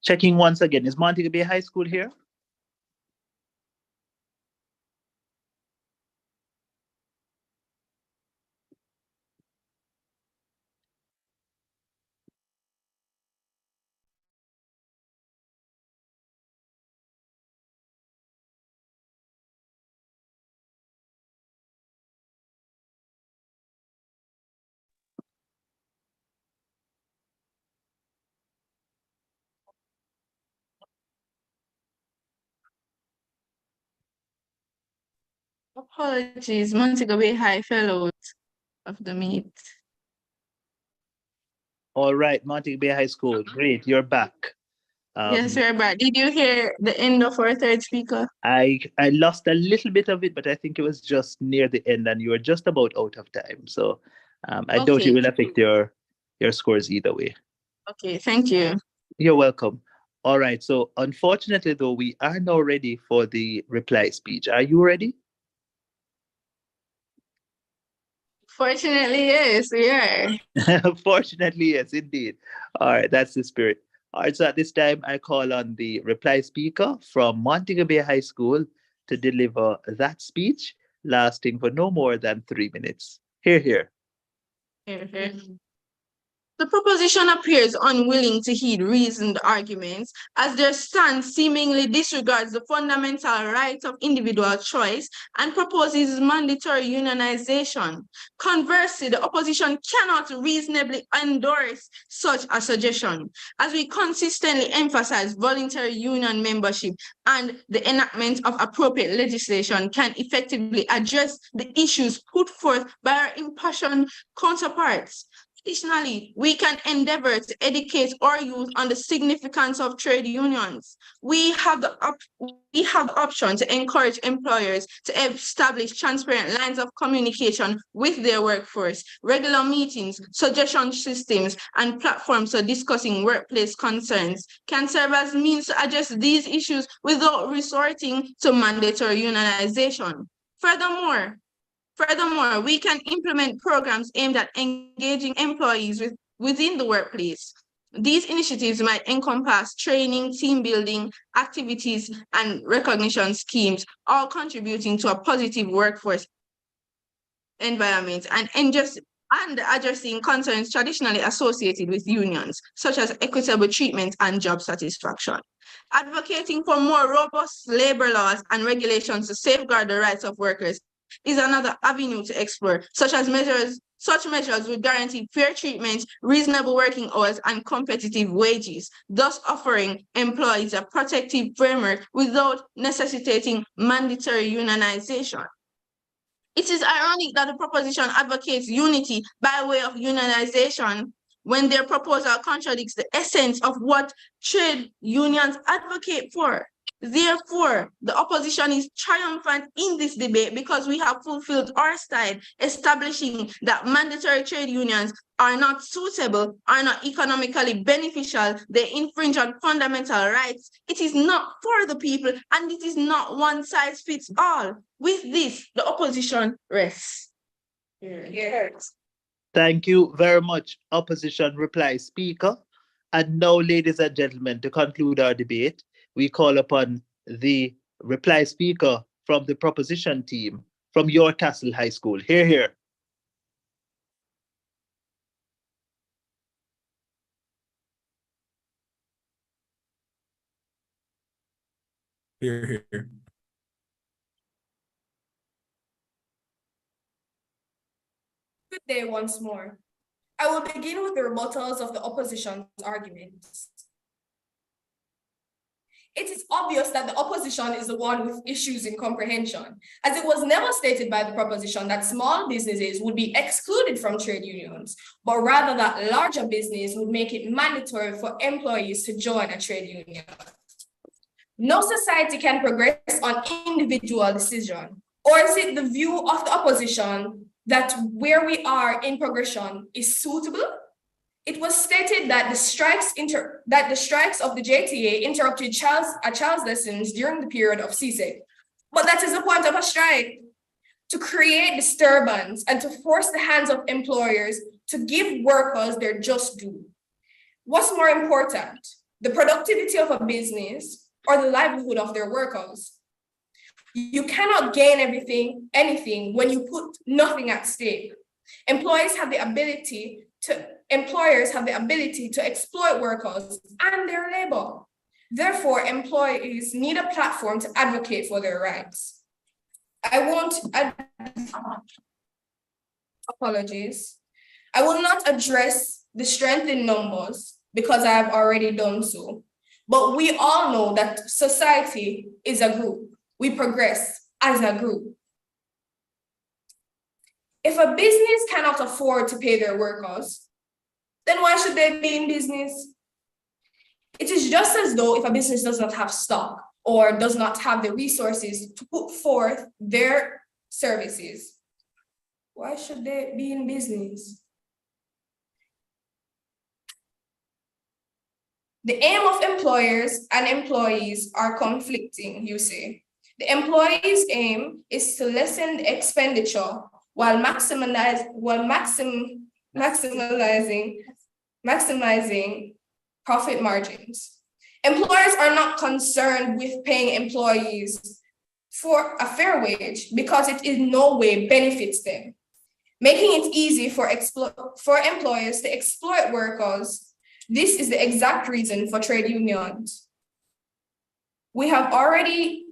Checking once again, is Montego Bay High School here? Apologies, Montego Bay High fell out of the meet. All right, Montego Bay High School, great, you're back. Yes, we're back. Did you hear the end of our third speaker? I lost a little bit of it, but I think it was just near the end and you were just about out of time. So I doubt it will affect your scores either way. Okay, thank you. You're welcome. All right. So unfortunately, though, we are now ready for the reply speech. Are you ready? Fortunately, yes, we are. Fortunately, yes, indeed. All right, that's the spirit. All right, so at this time, I call on the reply speaker from Montego Bay High School to deliver that speech, lasting for no more than 3 minutes. Hear, hear. The proposition appears unwilling to heed reasoned arguments, as their stance seemingly disregards the fundamental right of individual choice and proposes mandatory unionization. Conversely, the opposition cannot reasonably endorse such a suggestion, as we consistently emphasize voluntary union membership and the enactment of appropriate legislation can effectively address the issues put forth by our impassioned counterparts. Additionally, we can endeavor to educate our youth on the significance of trade unions. We have the option to encourage employers to establish transparent lines of communication with their workforce. Regular meetings, suggestion systems, and platforms for discussing workplace concerns can serve as means to address these issues without resorting to mandatory unionization. Furthermore, we can implement programs aimed at engaging employees within the workplace. These initiatives might encompass training, team building, activities, and recognition schemes, all contributing to a positive workforce environment and addressing concerns traditionally associated with unions, such as equitable treatment and job satisfaction. Advocating for more robust labor laws and regulations to safeguard the rights of workers is another avenue to explore. Such measures would guarantee fair treatment, reasonable working hours, and competitive wages, thus offering employees a protective framework without necessitating mandatory unionization. It is ironic that the proposition advocates unity by way of unionization when their proposal contradicts the essence of what trade unions advocate for. Therefore, the opposition is triumphant in this debate because we have fulfilled our side, establishing that mandatory trade unions are not suitable, are not economically beneficial, they infringe on fundamental rights. It is not for the people, and it is not one size fits all. With this, the opposition rests. Thank you very much, opposition reply speaker. And now, ladies and gentlemen, to conclude our debate, we call upon the reply speaker from the proposition team from York Castle High School. Hear, hear. Hear, hear. Good day once more. I will begin with the rebuttals of the opposition's arguments. It is obvious that the opposition is the one with issues in comprehension, as it was never stated by the proposition that small businesses would be excluded from trade unions, but rather that larger business would make it mandatory for employees to join a trade union. No society can progress on individual decision, or is it the view of the opposition that where we are in progression is suitable? It was stated that the strikes of the JTA interrupted child's lessons during the period of Jcsa. But that is the point of a strike, to create disturbance and to force the hands of employers to give workers their just due. What's more important, the productivity of a business or the livelihood of their workers? You cannot gain anything when you put nothing at stake. Employers have the ability to exploit workers and their labor. Therefore, employees need a platform to advocate for their rights. Apologies. I will not address the strength in numbers because I have already done so. But we all know that society is a group. We progress as a group. If a business cannot afford to pay their workers, then why should they be in business? It is just as though if a business does not have stock or does not have the resources to put forth their services, why should they be in business? The aim of employers and employees are conflicting, you say. The employee's aim is to lessen the expenditure while maximizing profit margins. Employers are not concerned with paying employees for a fair wage because it in no way benefits them. Making it easy for employers to exploit workers, this is the exact reason for trade unions. We have already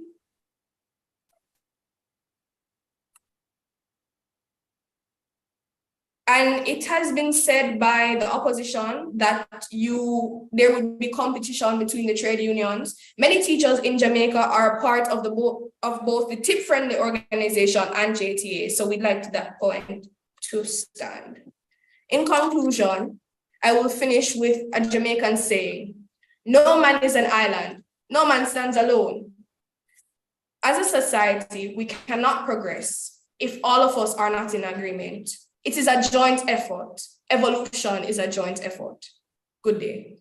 and it has been said by the opposition that there would be competition between the trade unions. Many teachers in Jamaica are part of both the tip-friendly organization and JTA, so we'd like that point to stand. In conclusion, I will finish with a Jamaican saying, no man is an island, no man stands alone. As a society, we cannot progress if all of us are not in agreement. It is a joint effort. Evolution is a joint effort. Good day.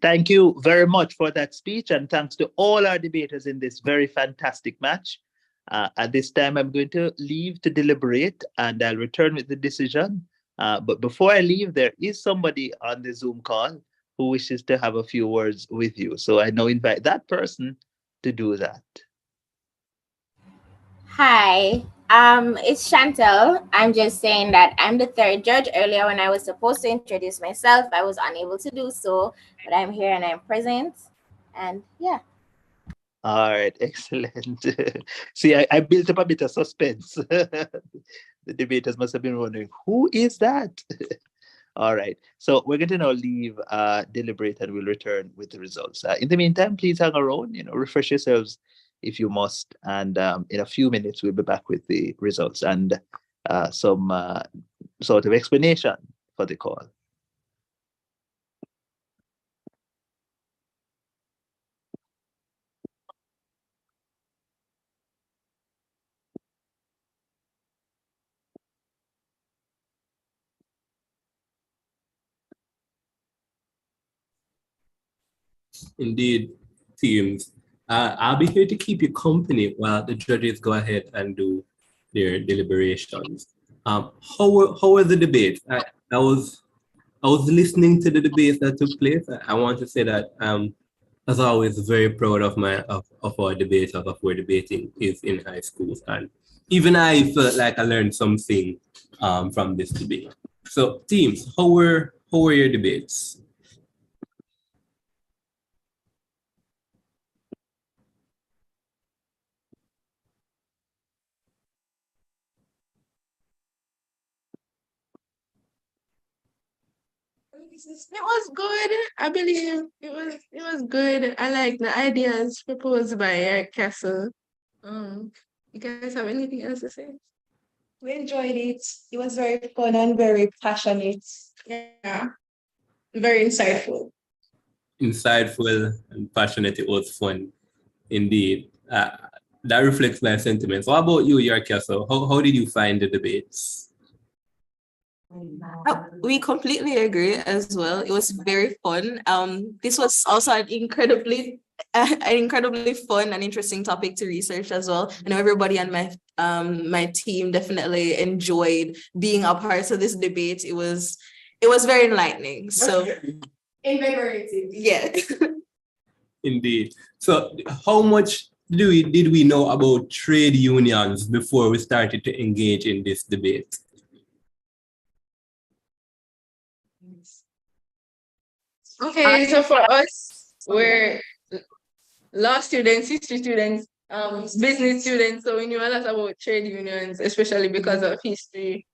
Thank you very much for that speech, and thanks to all our debaters in this very fantastic match. At this time, I'm going to leave to deliberate, and I'll return with the decision. But before I leave, there is somebody on the Zoom call who wishes to have a few words with you. So I now invite that person to do that. Hi, it's Chantel. I'm just saying that I'm the third judge. Earlier when I was supposed to introduce myself, I was unable to do so, but I'm here and I'm present. And yeah. All right, excellent. See, I built up a bit of suspense. The debaters must have been wondering, who is that? All right, so we're going to now leave, deliberate, and we'll return with the results. In the meantime, please hang around, refresh yourselves if you must, and in a few minutes, we'll be back with the results and some sort of explanation for the call. Indeed, teams. I'll be here to keep you company while the judges go ahead and do their deliberations. How were the debates? I was listening to the debates that took place. I want to say that as always, very proud of our debaters, of where debating is in high schools, and even I felt like I learned something from this debate. So, teams, how were your debates? It was good. I believe it was good. I like the ideas proposed by Jcsa. You guys have anything else to say? We enjoyed it. It was very fun and very passionate. Yeah, very insightful. Insightful and passionate. It was fun, indeed. That reflects my sentiments. What about you, Jcsa? How did you find the debates? We completely agree as well. It was very fun. This was also an incredibly fun and interesting topic to research as well. I know everybody on my team definitely enjoyed being a part of this debate. It was very enlightening. So Invigorating. yeah. Indeed. So how much did we know about trade unions before we started to engage in this debate? Okay, so for us, we're law students, history students, business students, so we knew a lot about trade unions, especially because of history.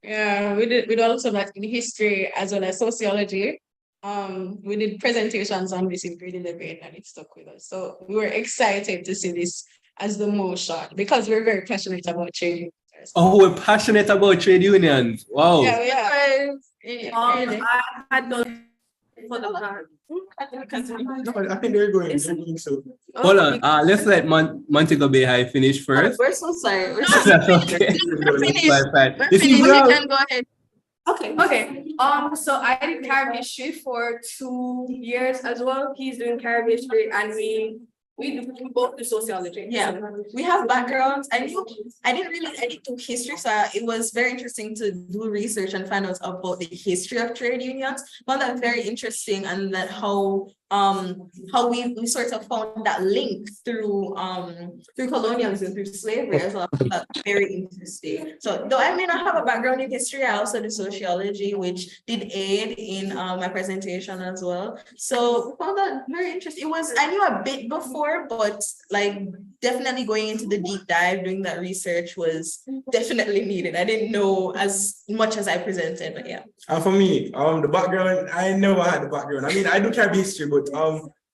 Yeah, we did also that in history as well as sociology. We did presentations on this in grade 11 and it stuck with us. So we were excited to see this as the motion because we're very passionate about trade unions. Oh, we're passionate about trade unions. Wow. Yeah. I had done for the card. I think they're going so. Hold on. Let's let Montego Bay High finish first. We're so sorry. Okay. We're finished. Fine. We're finished. You can go ahead. Okay. So I did Caribbean history for 2 years as well. He's doing Caribbean history, and we both do sociology. Yeah, we have backgrounds. I didn't do history, so it was very interesting to do research and find out about the history of trade unions. Found that very interesting, and that how we sort of found that link through colonialism, through slavery as well. That's very interesting. So though I may not have a background in history, I also do sociology, which did aid in my presentation as well. So we found that very interesting. I knew a bit before, but like definitely going into the deep dive, doing that research was definitely needed. I didn't know as much as I presented, but yeah. For me, the background, I never had the background. I mean, I do Caribbean history, but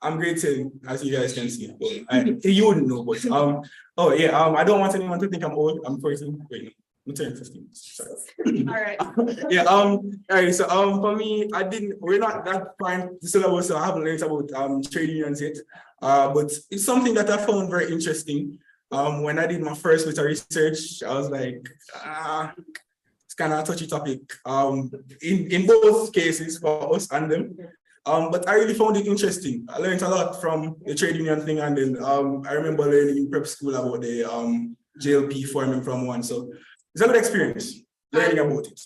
I'm great to, as you guys can see. You wouldn't know, but I don't want anyone to think I'm old. I'm 14. Wait, no, I'm turning 15. Sorry. All right. All right. So for me, we're not that far in the syllabus, so I haven't learned about trade unions yet. But it's something that I found very interesting. When I did my first bit of research, I was like, it's kind of a touchy topic. In both cases for us and them. But I really found it interesting. I learned a lot from the trade union thing, and then I remember learning in prep school about the JLP forming from one. So it's a good experience learning about it.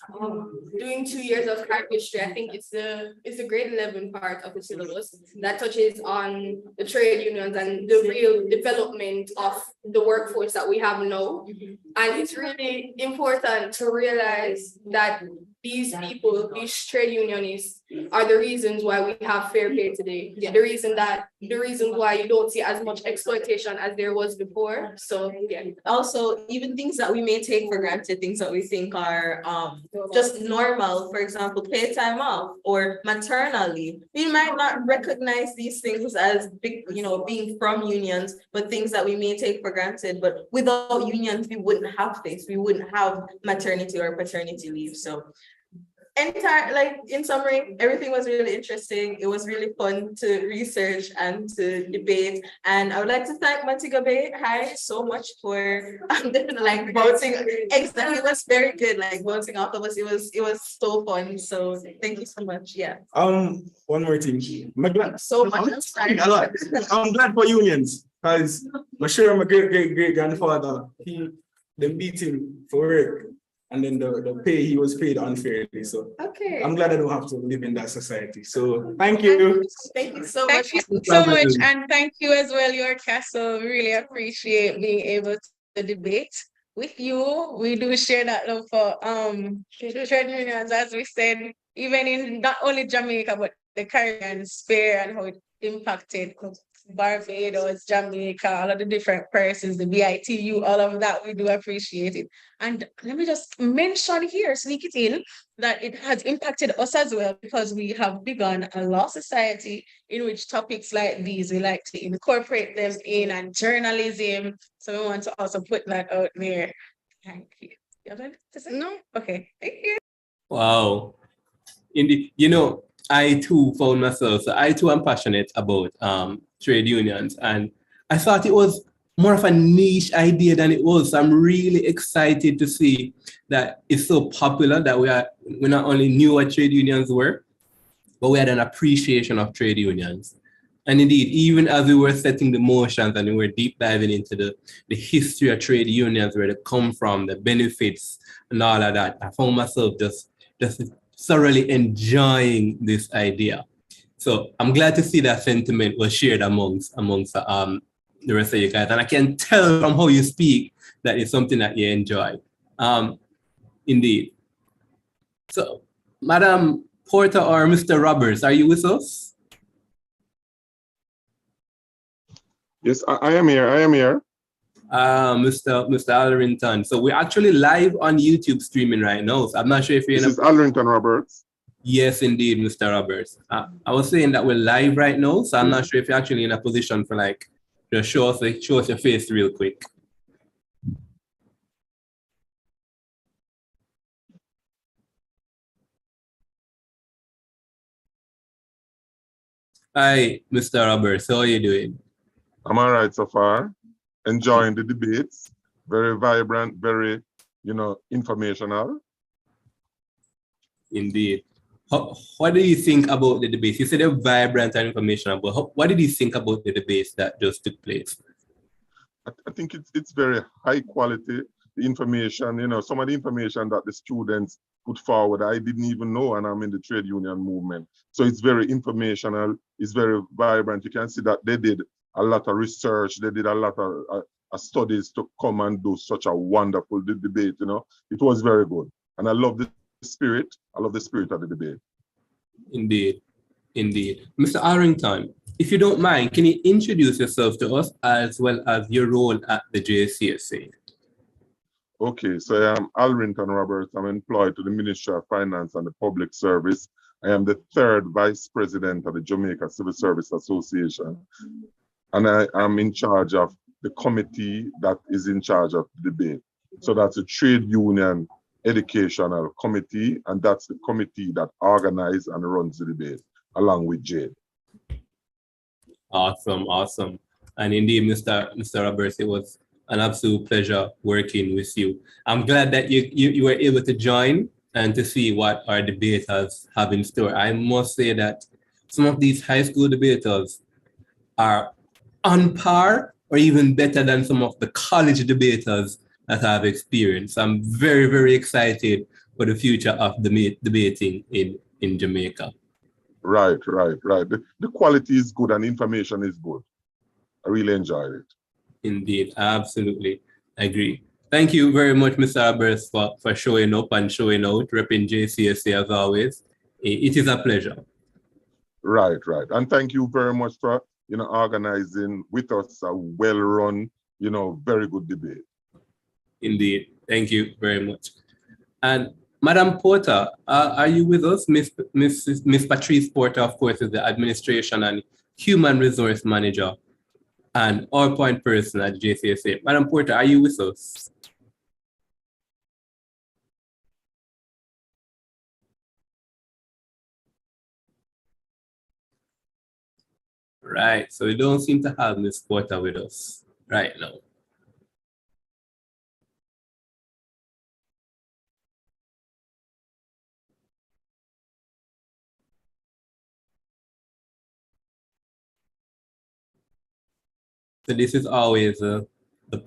Doing 2 years of Caribbean history, I think it's the grade 11 part of the syllabus that touches on the trade unions and the real development of the workforce that we have now. And it's really important to realize that these people, these trade unionists, are the reasons why we have fair pay today. Yeah. The reason why you don't see as much exploitation as there was before. So yeah. Also, even things that we may take for granted, things that we think are just normal, for example, pay time off or maternal leave. We might not recognize these things as big, being from unions, but things that we may take for granted. But without unions, we wouldn't have this. We wouldn't have maternity or paternity leave. So in summary, everything was really interesting. It was really fun to research and to debate. And I would like to thank Montego Bay High so much for bouncing. Exactly, it was very good. Like bouncing off of us, it was so fun. So thank you so much. Yeah. One more thing. I'm glad. So much. I'm glad for unions because I'm sure my great grandfather they beat him for work. And then the pay, he was paid unfairly. So okay. I'm glad I don't have to live in that society. So thank you. Thank you so much. Thank you so much. And thank you as well, your castle. We really appreciate being able to debate with you. We do share that love for trade unions, as we said, even in not only Jamaica, but the Caribbean sphere and how it impacted Barbados, Jamaica, all of the different persons, the BITU, all of that, we do appreciate it. And let me just mention here, sneak it in, that it has impacted us as well because we have begun a law society in which topics like these, we like to incorporate them in, and journalism. So we want to also put that out there. Thank you. You have anything to say? No? Okay, thank you. Wow. Indeed, I too found myself, so I too am passionate about trade unions, and I thought it was more of a niche idea than it was. So I'm really excited to see that it's so popular that we not only knew what trade unions were, but we had an appreciation of trade unions. And indeed, even as we were setting the motions and we were deep diving into the history of trade unions, where they come from, the benefits and all of that, I found myself just thoroughly enjoying this idea. So I'm glad to see that sentiment was shared amongst the rest of you guys. And I can tell from how you speak that it's something that you enjoy. Indeed. So, Madam Porter or Mr. Roberts, are you with us? Yes, I am here. I am here. Mr. Alrington. So we're actually live on YouTube streaming right now. So I'm not sure if you're This is Alrington Roberts. Yes, indeed, Mr. Roberts. I was saying that we're live right now, so I'm not sure if you're actually in a position for show us your face real quick. Hi, Mr. Roberts. How are you doing? I'm all right so far. Enjoying the debates. Very vibrant, very, informational. Indeed. What do you think about the debates? You said they're vibrant and informational, but what did you think about the debates that just took place? I think it's very high quality, the information, you know, some of the information that the students put forward, I didn't even know, and I'm in the trade union movement. So it's very informational, it's very vibrant. You can see that they did a lot of research, they did a lot of studies to come and do such a wonderful debate, you know. It was very good. And I love the spirit, I love the spirit of the debate. Indeed, indeed. Mr. Arrington, if you don't mind, can you introduce yourself to us as well as your role at the Jcsa? Okay, so I am Alrington Roberts. I'm employed to the Ministry of Finance and the Public Service. I am the third vice president of the Jamaica Civil Service Association. And I am in charge of the committee that is in charge of the debate. So that's a trade union educational committee, and that's the committee that organizes and runs the debate along with Jade. Awesome, awesome. And indeed, Mr. Roberts, it was an absolute pleasure working with you. I'm glad that you were able to join and to see what our debaters have in store. I must say that some of these high school debaters are on par or even better than some of the college debaters that I've experienced. I'm very, very excited for the future of debating in Jamaica. Right. The quality is good and information is good. I really enjoyed it. Indeed, I absolutely agree. Thank you very much, Mr. Roberts, for showing up and showing out, repping Jcsa as always. It is a pleasure. Right. And thank you very much for, you know, organizing with us a well-run, you know, very good debate. Indeed. Thank you very much. And Madam Porter, are you with us? Miss Patrice Porter, of course, is the Administration and Human Resource Manager and our point person at Jcsa. Madam Porter, are you with us? Right, so we don't seem to have Miss Porter with us right now. So this is always the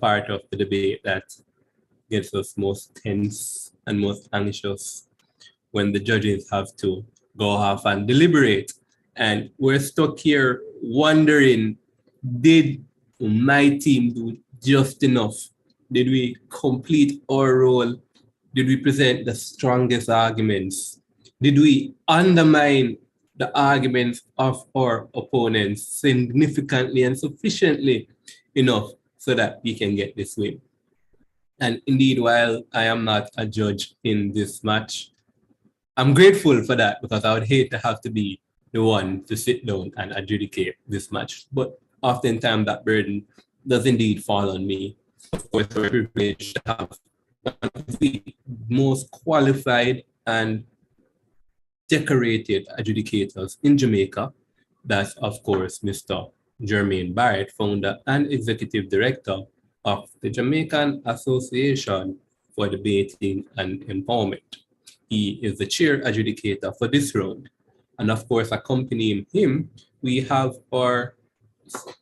part of the debate that gets us most tense and most anxious, when the judges have to go off and deliberate. And we're stuck here wondering, did my team do just enough? Did we complete our role? Did we present the strongest arguments? Did we undermine the arguments of our opponents significantly and sufficiently enough so that we can get this win? And indeed, while I am not a judge in this match, I'm grateful for that, because I would hate to have to be the one to sit down and adjudicate this match. But oftentimes that burden does indeed fall on me. Of course, we're privileged to have one of the most qualified and decorated adjudicators in Jamaica. That's, of course, Mr. Jermaine Barrett, founder and executive director of the Jamaican Association for Debating and Empowerment. He is the chair adjudicator for this round. And of course, accompanying him, we have our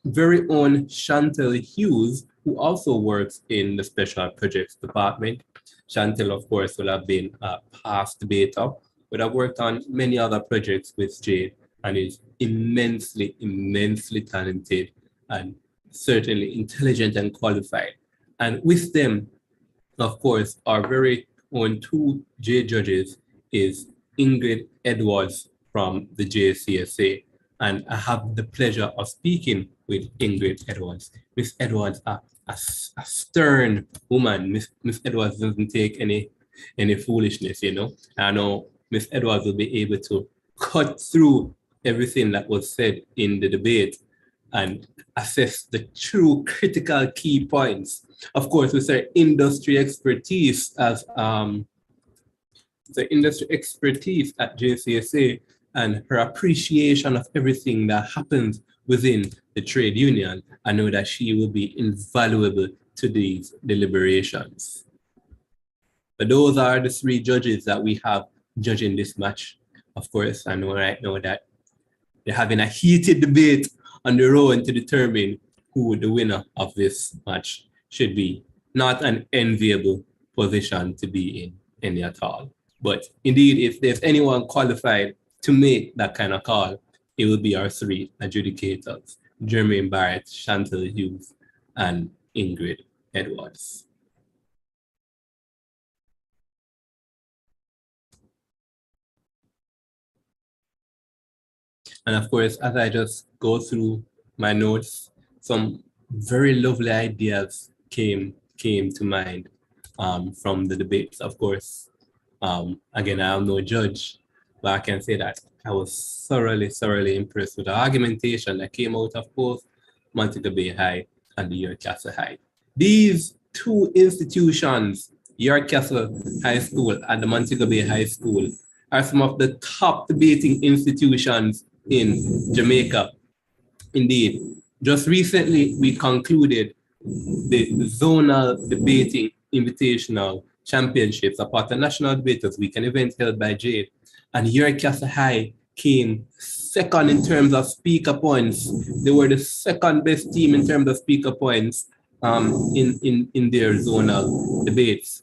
very own Chantel Hughes, who also works in the Special Projects Department. Chantel, of course, will have been a past debater, but I've worked on many other projects with Jade, and is immensely, immensely talented and certainly intelligent and qualified. And with them, of course, our very own two J judges is Ingrid Edwards from the JCSA. And I have the pleasure of speaking with Ingrid Edwards. Miss Edwards, a stern woman. Miss Edwards doesn't take any foolishness, you know. I know Miss Edwards will be able to cut through everything that was said in the debate and assess the true critical key points. Of course, with her industry expertise as the industry expertise at JCSA and her appreciation of everything that happens within the trade union, I know that she will be invaluable to these deliberations. But those are the three judges that we have judging this match. Of course, I know right now that they're having a heated debate on their own to determine who the winner of this match should be. Not an enviable position to be in any at all. But indeed, if there's anyone qualified to make that kind of call, it will be our three adjudicators, Jermaine Barrett, Chantal Hughes, and Ingrid Edwards. And of course, as I just go through my notes, some very lovely ideas came to mind from the debates. Of course, again, I'm no judge, but I can say that I was thoroughly impressed with the argumentation that came out of both Montego Bay High and the Jcsa High. These two institutions, Jcsa High School and the Montego Bay High School, are some of the top debating institutions in Jamaica. Indeed, just recently we concluded the Zonal Debating Invitational Championships, a part of National Debaters Week, an event held by Jade. And Jcsa High came second in terms of speaker points. They were the second best team in terms of speaker points in their zonal debates.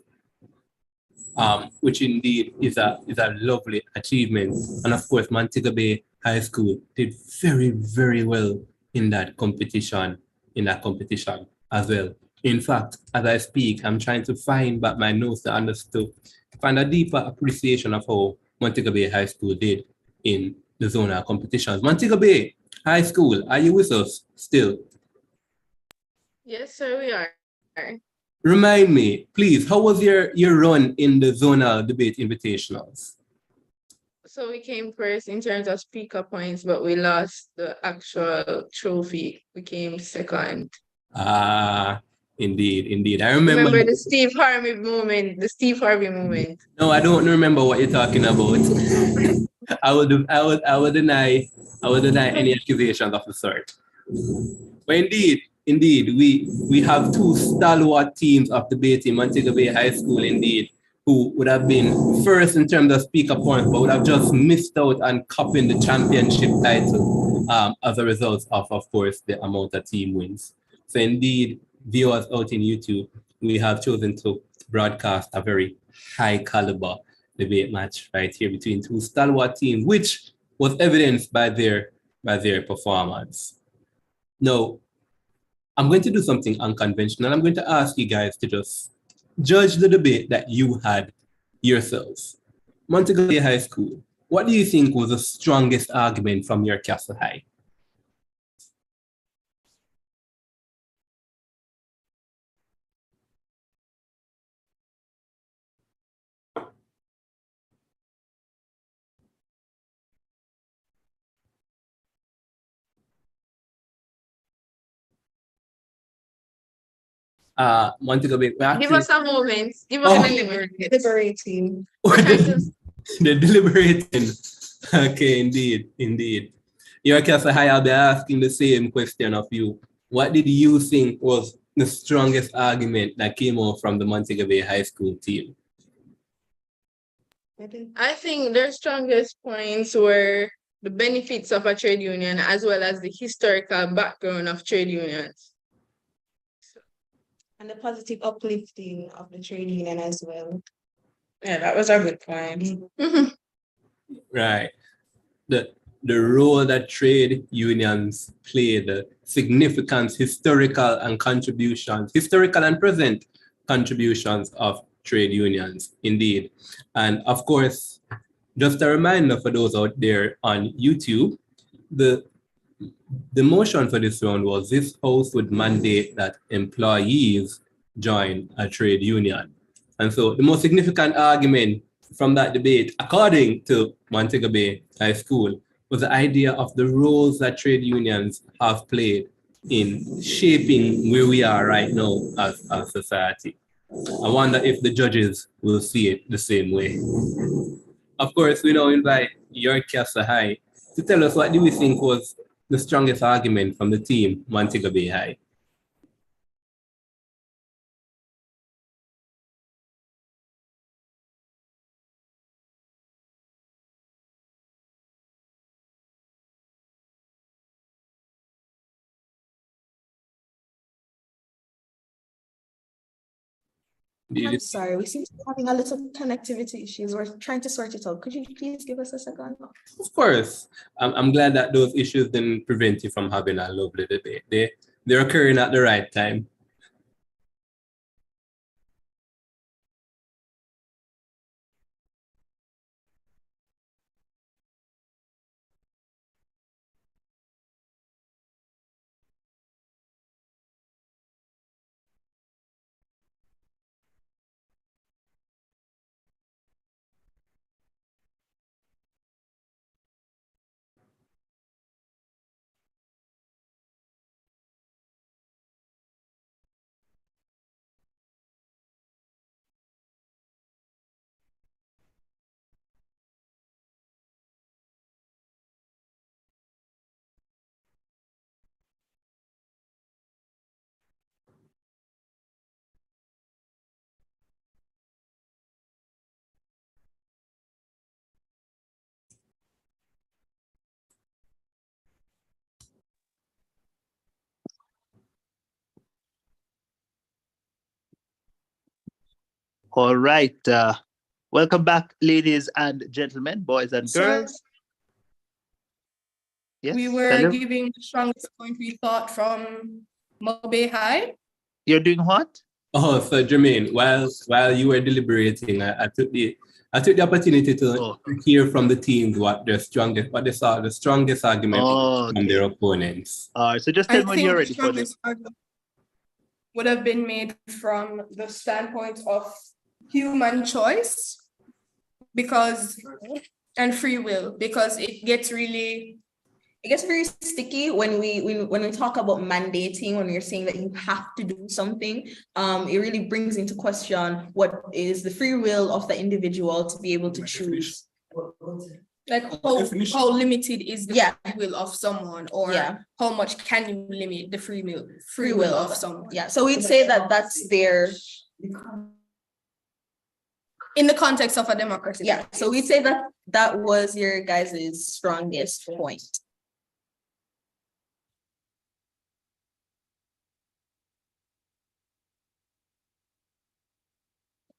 Which indeed is a lovely achievement. And of course, Montego Bay High School did very well in that competition as well. In fact, as I speak, I'm trying to find back my notes to find a deeper appreciation of how Montego Bay High School did in the zonal competitions. Montego Bay High School, are you with us still? Yes, sir, we are. Remind me, please, how was your run in the zonal debate invitationals? So we came first in terms of speaker points, but we lost the actual trophy. We came second. Indeed. I remember the Steve Harvey moment. No, I don't remember what you're talking about. I would deny any accusations of the sort. But indeed, we have two stalwart teams of debating Montego Bay High School, indeed, who would have been first in terms of speaker points, but would have just missed out on cupping the championship title as a result of course, the amount of team wins. So indeed, viewers out in YouTube, we have chosen to broadcast a very high caliber debate match right here between two stalwart teams, which was evidenced by their performance. Now, I'm going to do something unconventional. I'm going to ask you guys to just judge the debate that you had yourselves. Montego Bay High School, what do you think was the strongest argument from Jcsa High? Montego Bay. Give us a moment. Give us a moment. Deliberating. The deliberating. Okay, indeed. Jcsa High, I'll be asking the same question of you. What did you think was the strongest argument that came out from the Montego Bay High School team? I think their strongest points were the benefits of a trade union as well as the historical background of trade unions. And the positive uplifting of the trade union as well. Yeah, that was a good point. Right. The role that trade unions play, the significant historical and present contributions of trade unions, indeed. And of course, just a reminder for those out there on YouTube, the motion for this round was this House would mandate that employees join a trade union. And so the most significant argument from that debate, according to Montego Bay High School, was the idea of the roles that trade unions have played in shaping where we are right now as a society. I wonder if the judges will see it the same way. Of course, we now invite Jcsa High to tell us what do we think was the strongest argument from the team, Montego Bay High. I'm sorry, we seem to be having a little connectivity issues. We're trying to sort it out. Could you please give us a second? Of course. I'm glad that those issues didn't prevent you from having a lovely debate. They're occurring at the right time. All right. Welcome back, ladies and gentlemen, boys and girls. Yes, We were hello? giving the strongest point we thought from Mobe High. You're doing what? Oh, so Jermaine, while you were deliberating, I took the opportunity to hear from the teams what they saw the strongest argument from their opponents. All right, so just I tell me when think you're the ready for this. strongest argument would have been made from the standpoint of human choice and free will, because it gets very sticky when we talk about mandating, when you're saying that you have to do something. It really brings into question what is the free will of the individual to be able to choose. Like how limited is the free will of someone, or how much can you limit the free will of someone? Yeah, so we'd say that that's their, in the context of a democracy. Yeah, so we'd say that that was your guys' strongest point.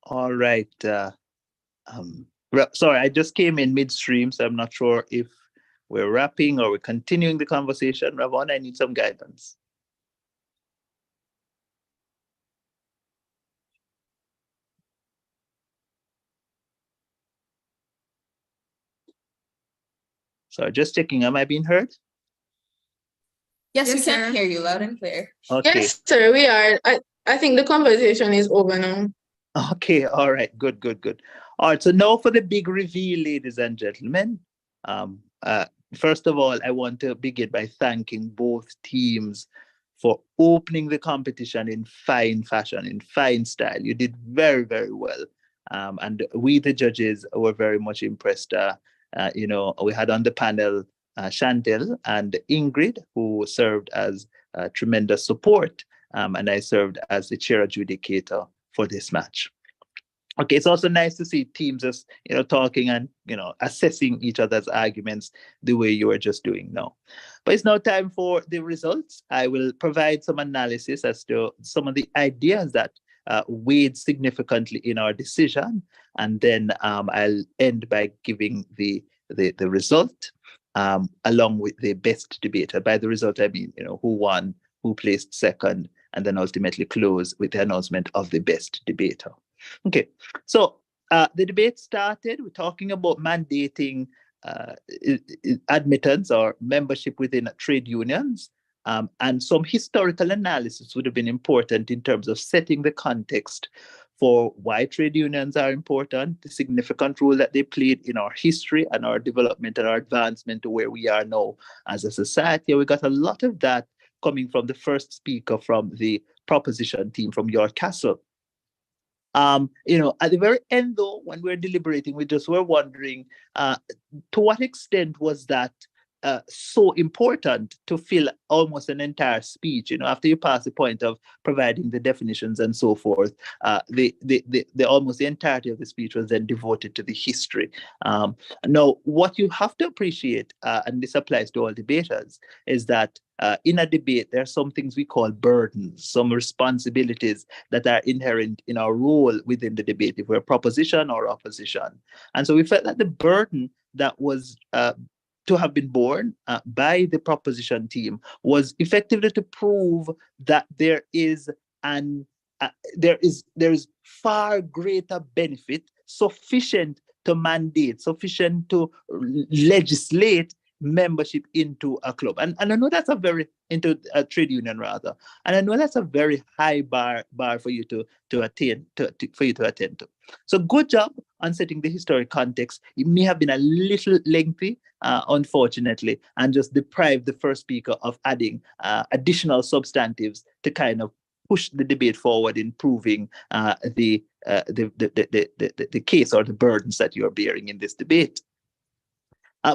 All right. Sorry, I just came in midstream, so I'm not sure if we're wrapping or we're continuing the conversation. Ravon, I need some guidance. So just checking, am I being heard? Yes, we can hear you loud and clear. Okay. Yes, sir, we are. I think the conversation is over now. Okay, all right, good. All right, so now for the big reveal, ladies and gentlemen. First of all, I want to begin by thanking both teams for opening the competition in fine fashion, in fine style. You did very, very well. And we, the judges, were very much impressed. We had on the panel Chantel and Ingrid, who served as tremendous support. And I served as the chair adjudicator for this match. Okay, it's also nice to see teams just, talking and, assessing each other's arguments the way you are just doing now. But it's now time for the results. I will provide some analysis as to some of the ideas that weighed significantly in our decision. And then I'll end by giving the result along with the best debater. By the result, I mean, who won, who placed second, and then ultimately close with the announcement of the best debater. Okay, so the debate started. We're talking about mandating admittance or membership within trade unions, and some historical analysis would have been important in terms of setting the context for why trade unions are important, the significant role that they played in our history and our development and our advancement to where we are now as a society. We got a lot of that coming from the first speaker from the proposition team from York Castle. At the very end, though, when we're deliberating, we just were wondering to what extent was that so important to fill almost an entire speech. You know, after you pass the point of providing the definitions and so forth, the almost the entirety of the speech was then devoted to the history. Now, what you have to appreciate, and this applies to all debaters, is that in a debate, there are some things we call burdens, some responsibilities that are inherent in our role within the debate, if we're proposition or opposition. And so we felt that the burden that was to have been borne by the proposition team was effectively to prove that there is far greater benefit sufficient to mandate, sufficient to legislate membership into a club. And I know that's a very, into a trade union rather. And I know that's a very high bar for you to attain to. So good job on setting the historic context. It may have been a little lengthy, unfortunately, and just deprived the first speaker of adding additional substantives to kind of push the debate forward in proving the case or the burdens that you're bearing in this debate.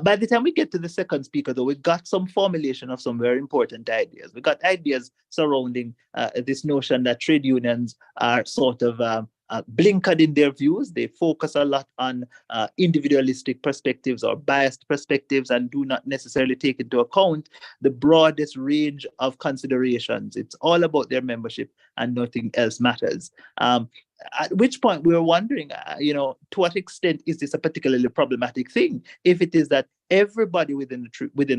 By the time we get to the second speaker, though, we got some formulation of some very important ideas. We got ideas surrounding this notion that trade unions are sort of blinkered in their views. They focus a lot on individualistic perspectives or biased perspectives and do not necessarily take into account the broadest range of considerations. It's all about their membership and nothing else matters. At which point we were wondering, to what extent is this a particularly problematic thing? If it is that everybody within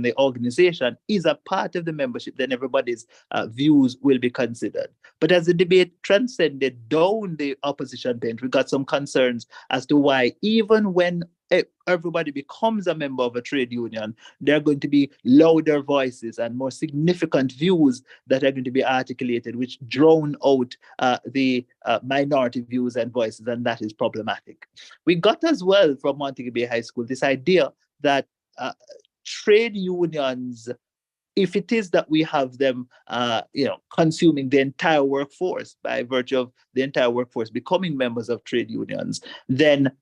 the organization is a part of the membership, then everybody's views will be considered. But as the debate transcended down the opposition bench, we got some concerns as to why, even when everybody becomes a member of a trade union, there are going to be louder voices and more significant views that are going to be articulated, which drown out the minority views and voices, and that is problematic. We got as well from Montego Bay High School this idea that trade unions, if it is that we have them, consuming the entire workforce by virtue of the entire workforce becoming members of trade unions, then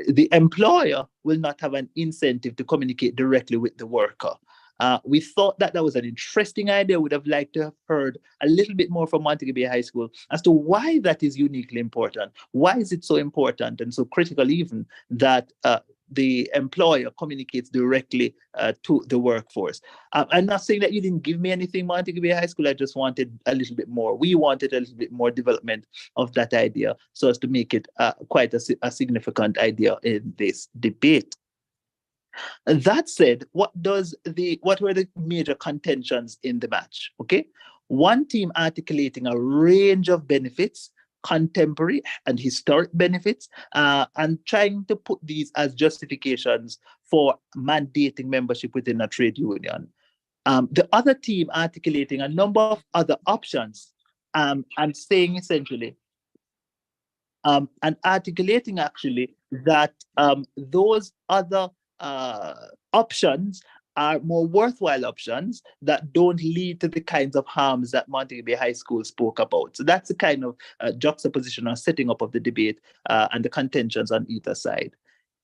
the employer will not have an incentive to communicate directly with the worker. We thought that was an interesting idea. Would have liked to have heard a little bit more from Montego Bay High School as to why that is uniquely important. Why is it so important and so critical even that the employer communicates directly to the workforce? I'm not saying that you didn't give me anything, Montego Bay High School. I just wanted a little bit more. We wanted a little bit more development of that idea so as to make it quite a significant idea in this debate. That said, what were the major contentions in the match? Okay, one team articulating a range of benefits, contemporary and historic benefits, and trying to put these as justifications for mandating membership within a trade union. The other team articulating a number of other options, and saying essentially, and articulating actually that those other options are more worthwhile options that don't lead to the kinds of harms that Montego Bay High School spoke about. So that's the kind of juxtaposition or setting up of the debate and the contentions on either side.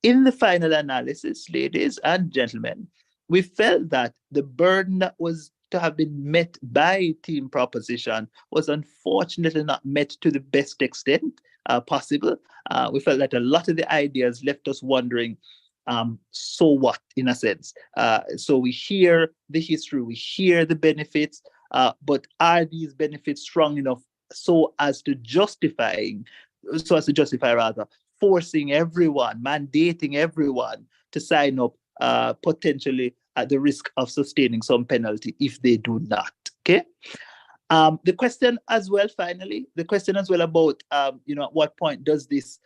In the final analysis, ladies and gentlemen, we felt that the burden that was to have been met by team proposition was unfortunately not met to the best extent possible. We felt that a lot of the ideas left us wondering, so what, in a sense? So we hear the history, we hear the benefits, but are these benefits strong enough so as to justify forcing everyone, mandating everyone to sign up, potentially at the risk of sustaining some penalty if they do not? Okay. The question as well, finally, about at what point does this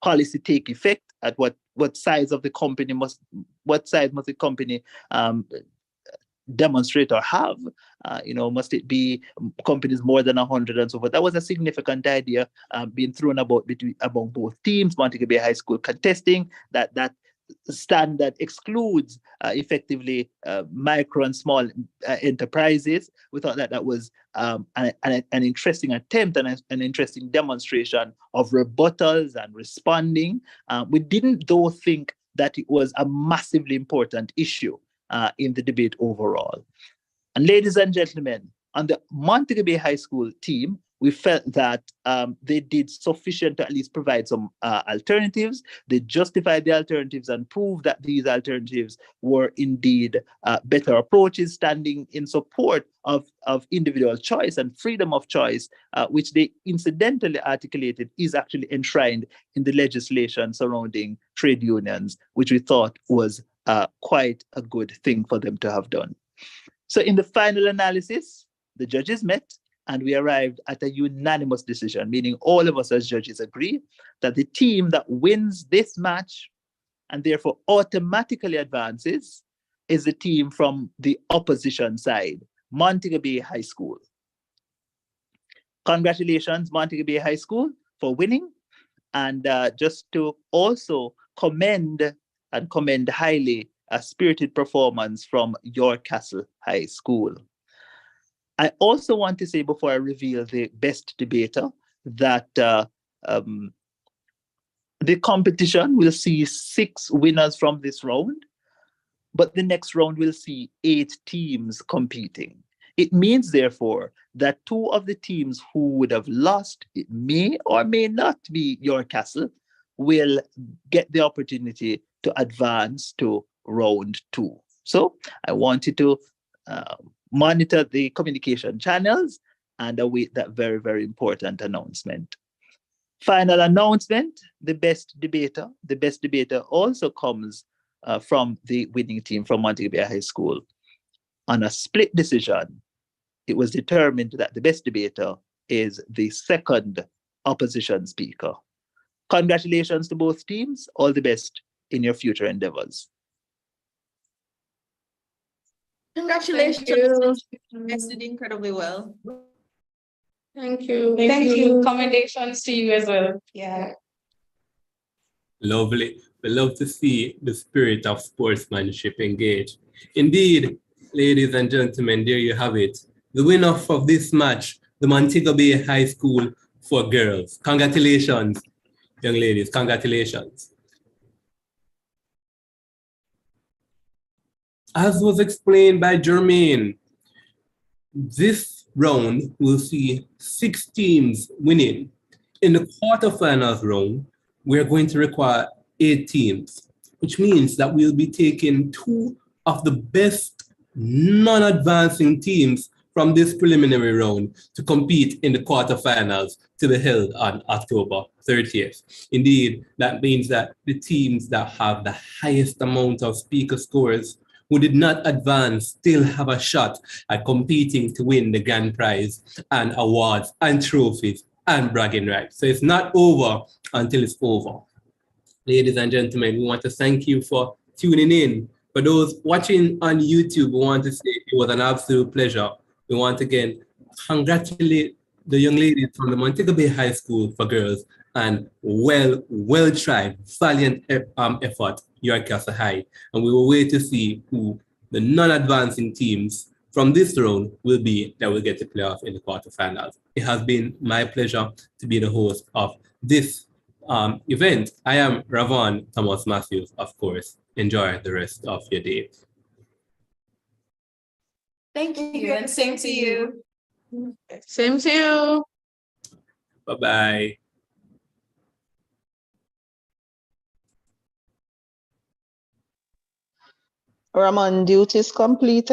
policy take effect? At what size of the company must the company demonstrate or have? Must it be companies more than 100 and so forth? That was a significant idea being thrown about among both teams. Montego Bay High School contesting that standard excludes effectively micro and small enterprises. We thought that was an interesting attempt and an interesting demonstration of rebuttals and responding. We didn't, though, think that it was a massively important issue. in the debate overall. And ladies and gentlemen, on the Montego Bay High School team, we felt that they did sufficient to at least provide some alternatives. They justified the alternatives and proved that these alternatives were indeed better approaches, standing in support of individual choice and freedom of choice, which they incidentally articulated is actually enshrined in the legislation surrounding trade unions, which we thought was quite a good thing for them to have done. So in the final analysis, the judges met and we arrived at a unanimous decision, meaning all of us as judges agree that the team that wins this match and therefore automatically advances is the team from the opposition side, Montego Bay High School. Congratulations, Montego Bay High School, for winning. And just to also commend highly a spirited performance from Castle High School. I also want to say, before I reveal the best debater, that the competition will see 6 winners from this round, but the next round will see 8 teams competing. It means, therefore, that 2 of the teams who would have lost, it may or may not be Castle, will get the opportunity to advance to round 2. So I wanted to monitor the communication channels and await that very, very important announcement. Final announcement, the best debater. The best debater also comes from the winning team from Montego Bay High School. On a split decision, it was determined that the best debater is the second opposition speaker. Congratulations to both teams. All the best in your future endeavors. Congratulations. You did incredibly well. Thank you. Thank you. Commendations to you as well. Yeah. Lovely. We love to see the spirit of sportsmanship engaged. Indeed, ladies and gentlemen, there you have it. The winner of this match, the Montego Bay High School for girls. Congratulations, young ladies. Congratulations. As was explained by Jermaine, this round will see 6 teams winning. In the quarterfinals round, we're going to require 8 teams, which means that we'll be taking 2 of the best non-advancing teams from this preliminary round to compete in the quarterfinals to be held on October 30th. Indeed, that means that the teams that have the highest amount of speaker scores who did not advance still have a shot at competing to win the grand prize and awards and trophies and bragging rights. So it's not over until it's over. Ladies and gentlemen, we want to thank you for tuning in. For those watching on YouTube, we want to say it was an absolute pleasure. We want to again congratulate the young ladies from the Montego Bay High School for girls and well tried, valiant effort, Jcsa High. And we will wait to see who the non-advancing teams from this round will be that will get to play off in the quarterfinals. It has been my pleasure to be the host of this event. I am Ravon Thomas Matthews, of course. Enjoy the rest of your day. Thank you, and same to you. Same to you. Bye-bye. Ramon, duties completed.